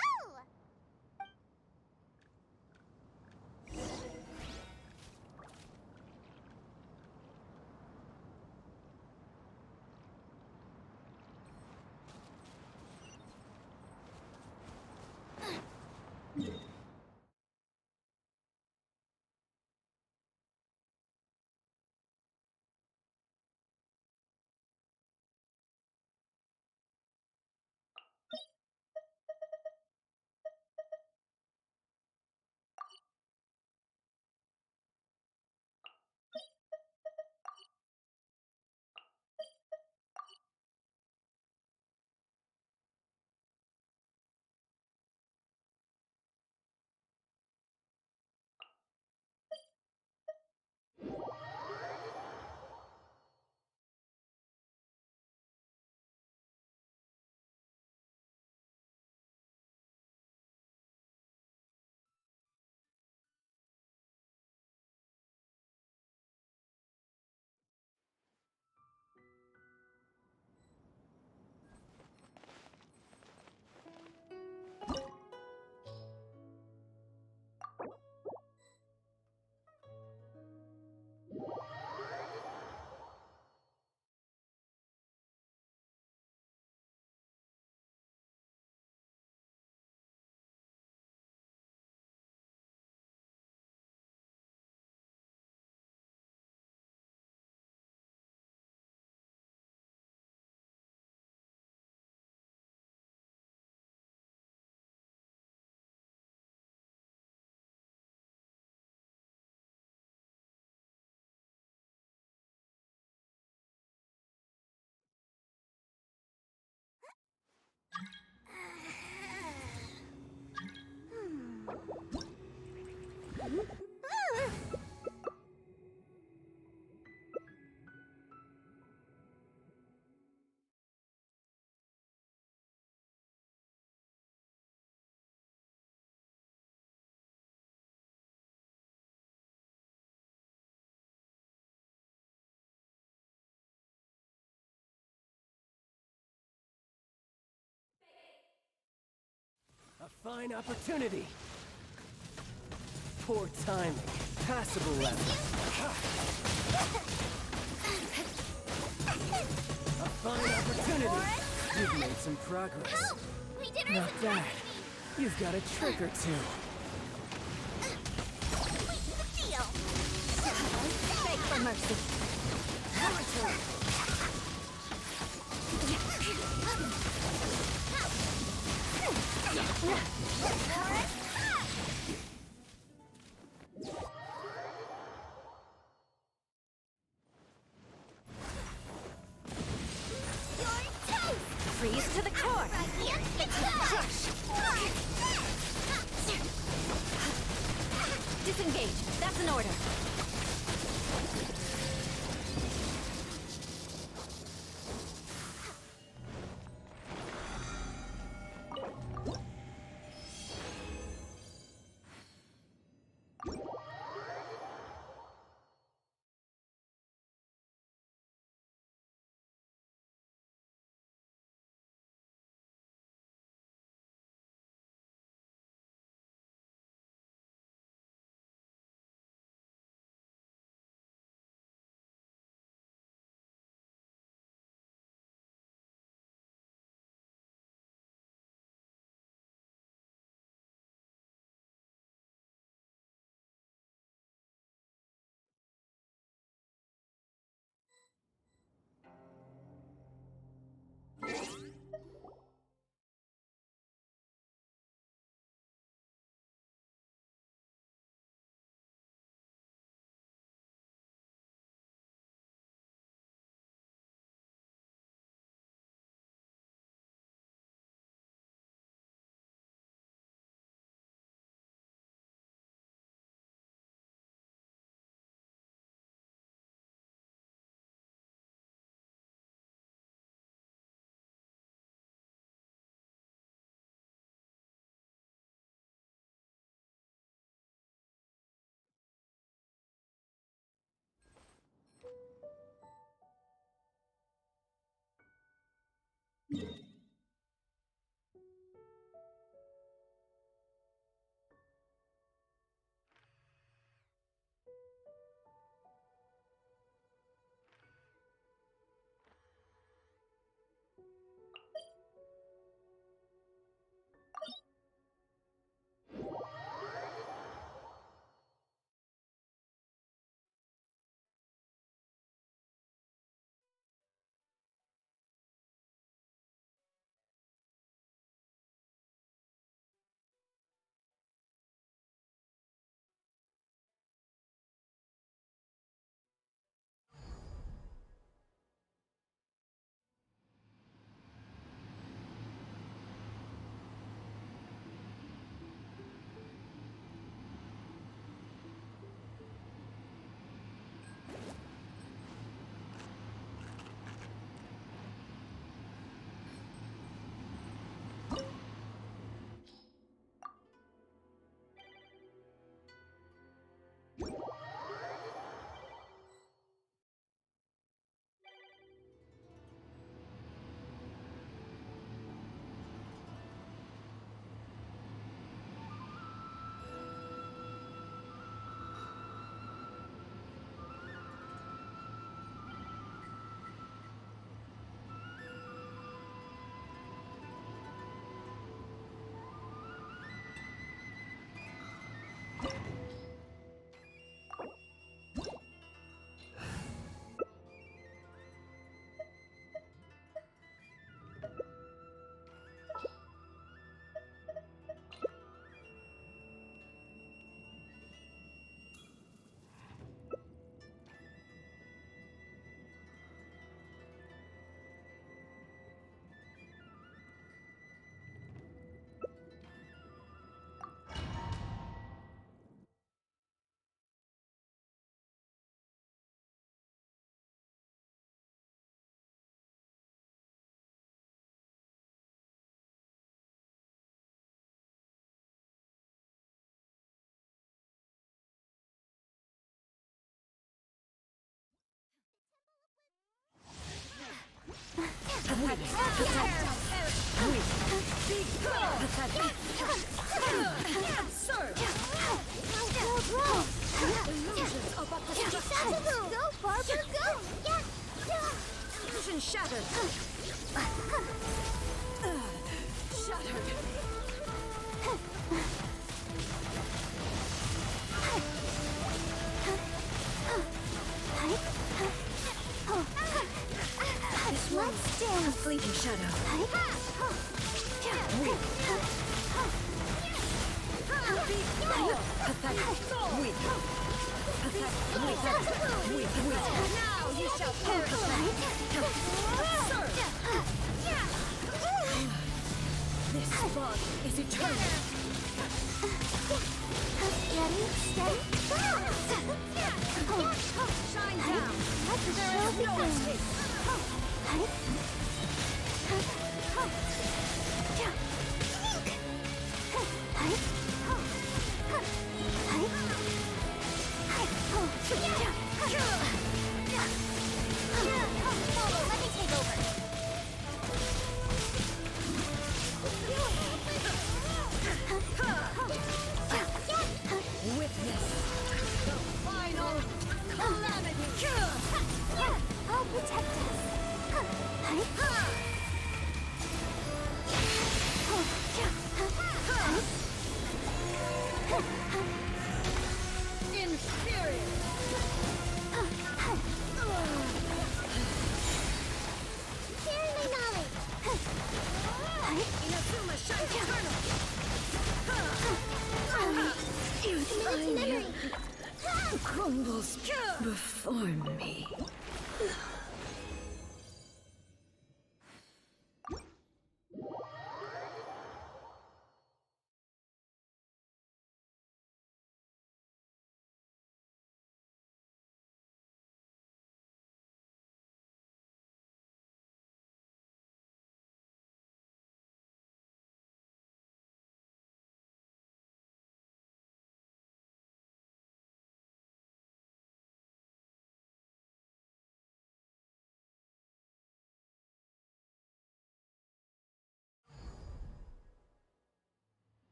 A fine opportunity. Poor timing. Passable level. A fine opportunity. You've made some progress. Help! Leader Not is bad. You've got a trick or two. What's the deal? Beg for mercy. Freeze to the core. Crush. Disengage. That's an order. Illusions of destruction. Go, Barber, go! Illusion shattered. Shattered. Let's dance. A fleeting shadow. Weak. Pathetic. Weak. Pathetic. Weak. Now you shall perish. This fog is eternal. Ready, steady, Shine down. there is no escape. Let me take over. Witness the final calamity. I'll protect us. Inferior. Sharing my knowledge. Inazuma shines eternal. Memory. Crumbles before me.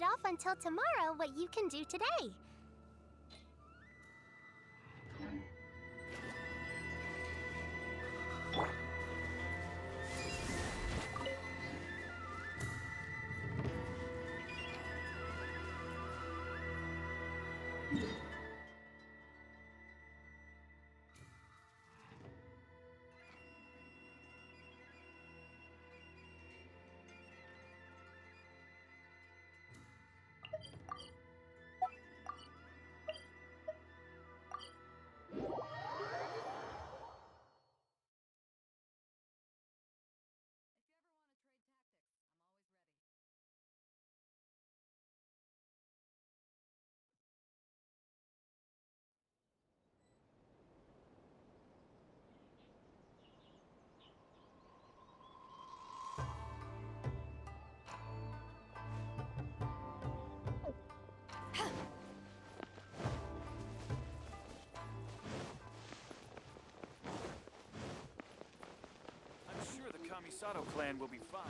off until tomorrow what you can do today. I'm sure the Kamisato clan will be fine.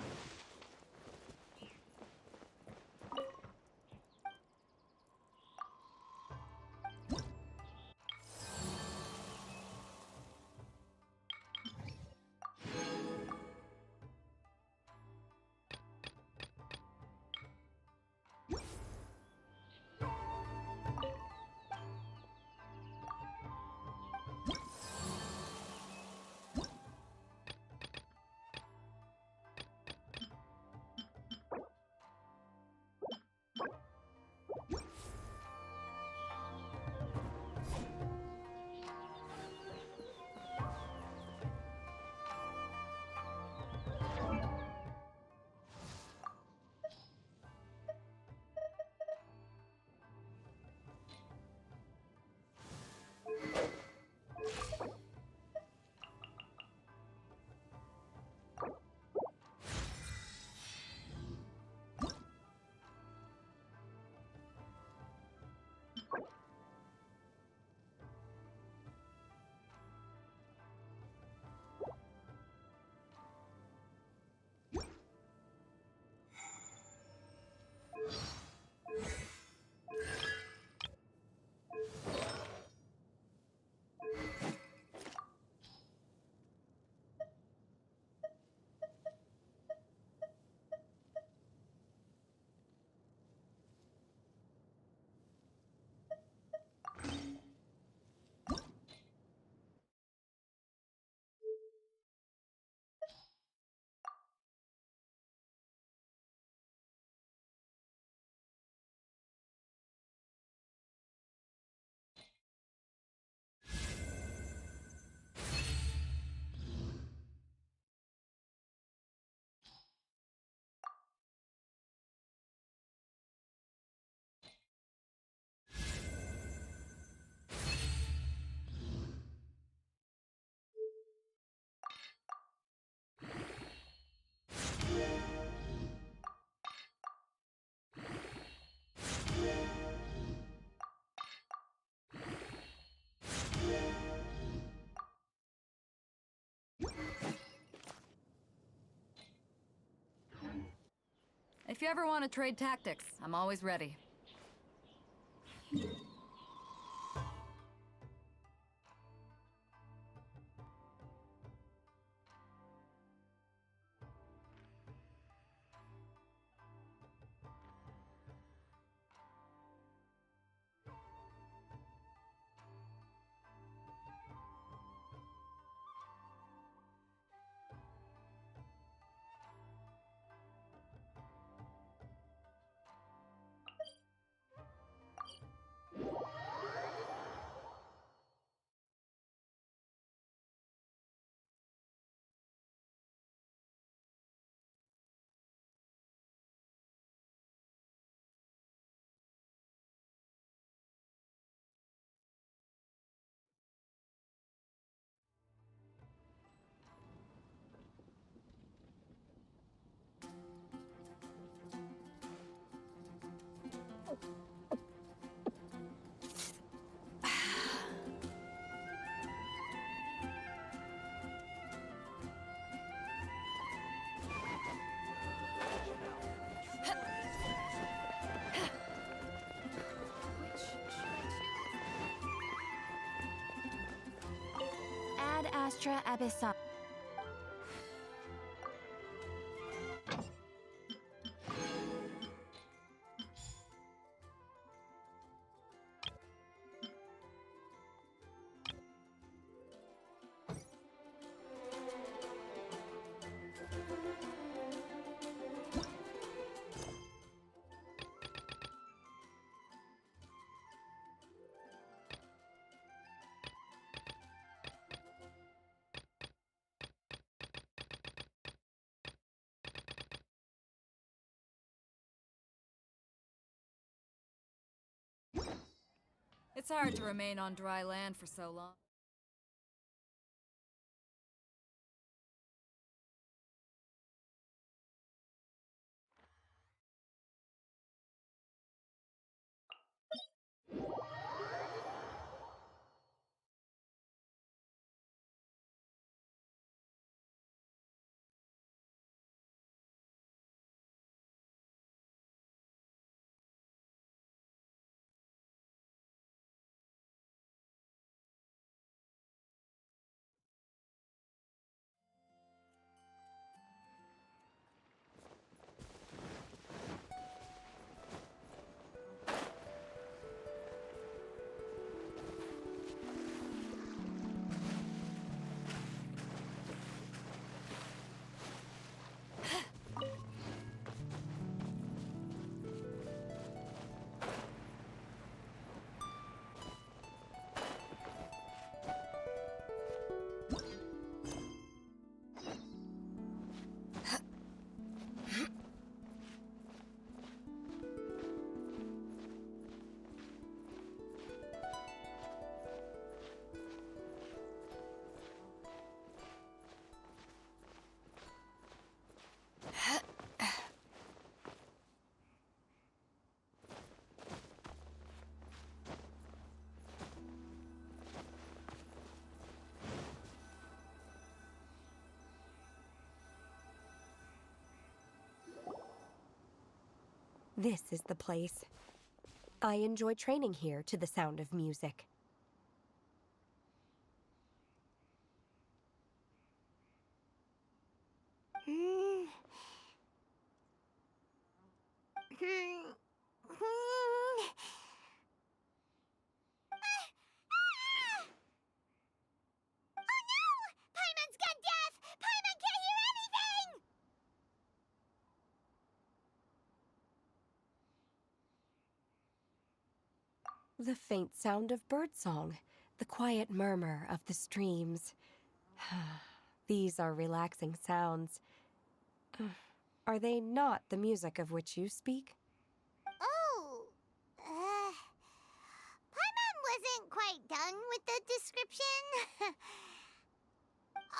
If you ever want to trade tactics, I'm always ready. Astra Abyssal. It's hard to remain on dry land for so long. This is the place. I enjoy training here to the sound of music. Paimon's gone deaf! Paimon can't hear anything! The faint sound of birdsong, the quiet murmur of the streams. These are relaxing sounds. Are they not the music of which you speak? Oh, Paimon wasn't quite done with the description.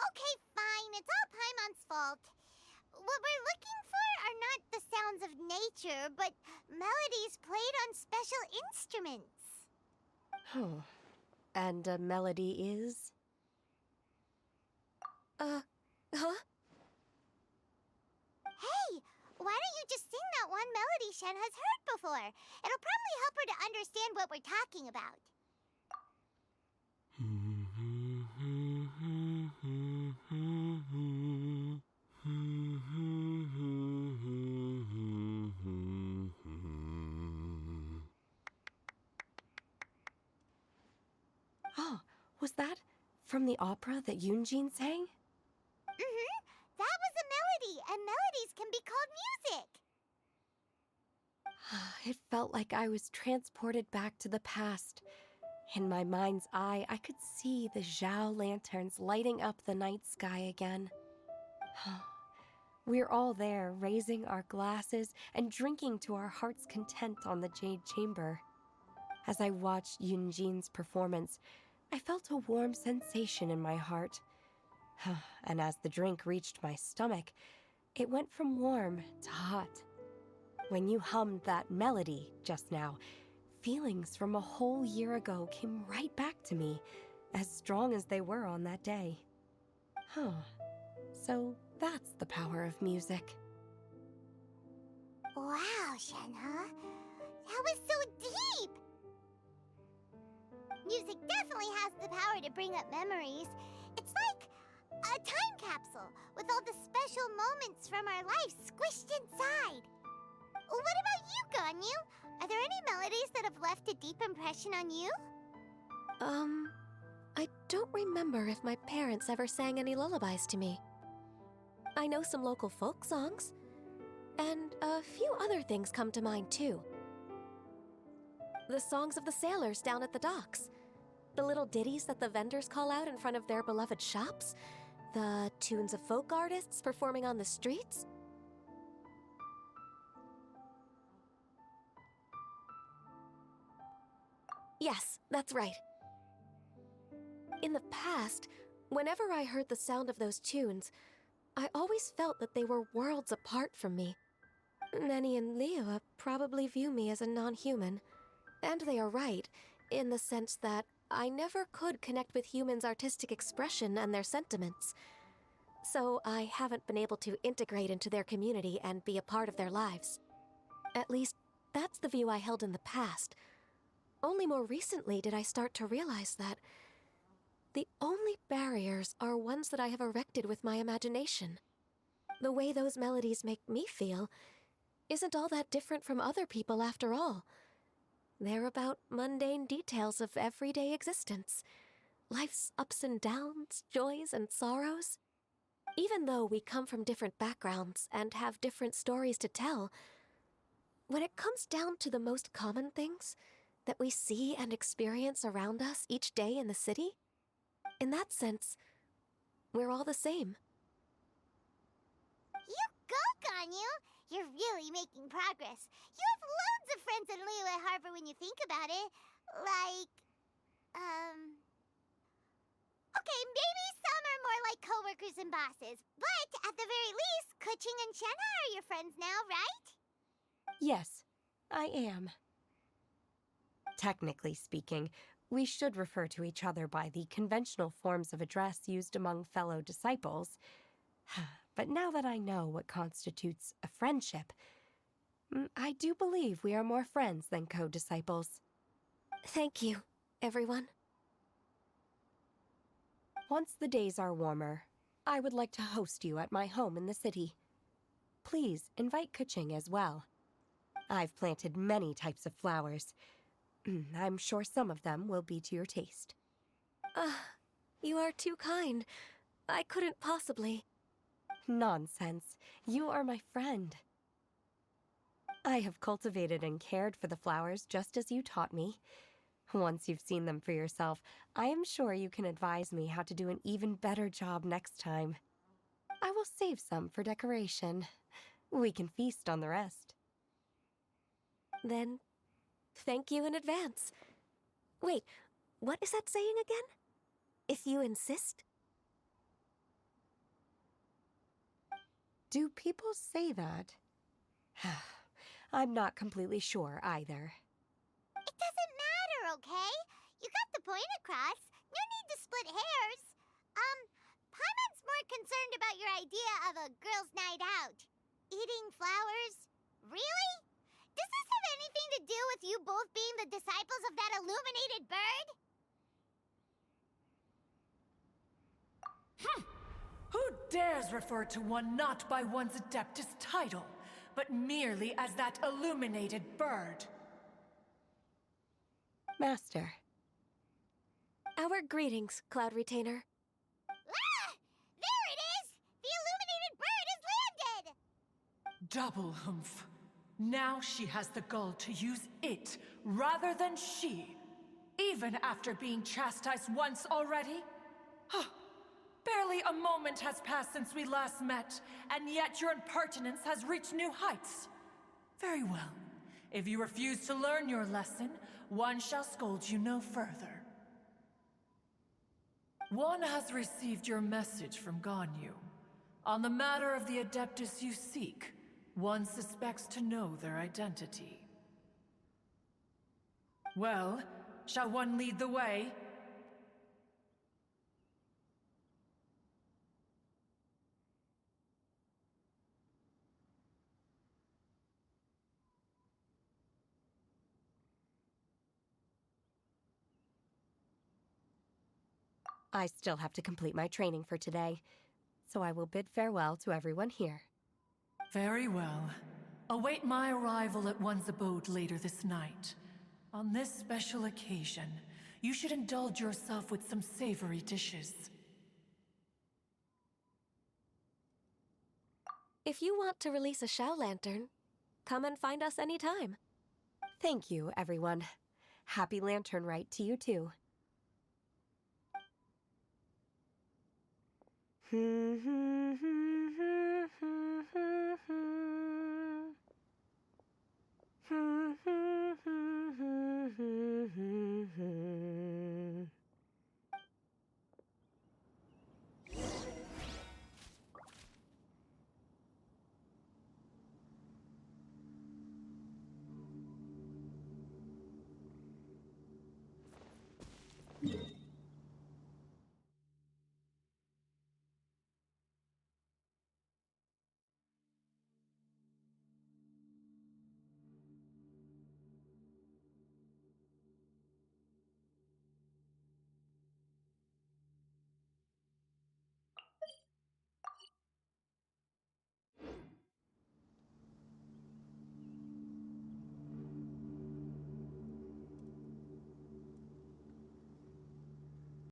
Okay, fine, it's all Paimon's fault. What we're looking for are not the sounds of nature, but melodies played on special instruments. Oh, and a melody is? Huh? Hey, why don't you just sing that one melody Shen has heard before? It'll probably help her to understand what we're talking about. Oh, was that from the opera that Yunjin sang? That was a melody, and melodies can be called music. It felt like I was transported back to the past. In my mind's eye, I could see the Zhao lanterns lighting up the night sky again. We're all there, raising our glasses and drinking to our heart's content on the Jade Chamber. As I watched Yunjin's performance, I felt a warm sensation in my heart. And as the drink reached my stomach, it went from warm to hot. When you hummed that melody just now, feelings from a whole year ago came right back to me, as strong as they were on that day. So that's the power of music. Wow, Shenhe. That was so deep! Music definitely has the power to bring up memories. It's like A time capsule with all the special moments from our life squished inside. What about you, Ganyu? Are there any melodies that have left a deep impression on you? I don't remember if my parents ever sang any lullabies to me. I know some local folk songs, and a few other things come to mind too. The songs of the sailors down at the docks, the little ditties that the vendors call out in front of their beloved shops, the tunes of folk artists performing on the streets. Yes, that's right. In the past, whenever I heard the sound of those tunes, I always felt that they were worlds apart from me. Nenny and Leoa probably view me as a non-human. And they are right, in the sense that I never could connect with humans' artistic expression and their sentiments. So I haven't been able to integrate into their community and be a part of their lives. At least, that's the view I held in the past. Only more recently did I start to realize that the only barriers are ones that I have erected with my imagination. The way those melodies make me feel isn't all that different from other people after all. They're about mundane details of everyday existence. Life's ups and downs, joys and sorrows. Even though we come from different backgrounds and have different stories to tell, when it comes down to the most common things that we see and experience around us each day in the city, in that sense, we're all the same. You go, Ganyu! You're really making progress. You have loads of friends in Liyue Harbor when you think about it. Like, okay, maybe some are more like coworkers and bosses, but at the very least, Kuching and Shenna are your friends now, right? Yes, I am. Technically speaking, we should refer to each other by the conventional forms of address used among fellow disciples. But now that I know what constitutes a friendship, I do believe we are more friends than co-disciples. Thank you, everyone. Once the days are warmer, I would like to host you at my home in the city. Please invite Kuching as well. I've planted many types of flowers. I'm sure some of them will be to your taste. You are too kind. I couldn't possibly. Nonsense. You are my friend. I have cultivated and cared for the flowers just as you taught me. Once you've seen them for yourself, I am sure you can advise me how to do an even better job next time. I will save some for decoration. We can feast on the rest. Then, thank you in advance. Wait, what is that saying again? If you insist? Do people say that? I'm not completely sure either. It doesn't matter, okay? You got the point across. No need to split hairs. Paimon's more concerned about your idea of a girls' night out. Eating flowers? Really? Does this have anything to do with you both being the disciples of that illuminated bird? Who dares refer to one not by one's Adeptus title, but merely as that illuminated bird? Master. Our greetings, Cloud Retainer. Ah! There it is! The illuminated bird has landed! Double humph. Now she has the gall to use it rather than she, even after being chastised once already? Barely a moment has passed since we last met, and yet your impertinence has reached new heights. Very well. If you refuse to learn your lesson, one shall scold you no further. One has received your message from Ganyu. On the matter of the Adeptus you seek, one suspects to know their identity. Well, shall one lead the way? I still have to complete my training for today, so I will bid farewell to everyone here. Very well. Await my arrival at one's abode later this night. On this special occasion, you should indulge yourself with some savory dishes. If you want to release a Shao Lantern, come and find us anytime. Thank you, everyone. Happy Lantern Rite to you too.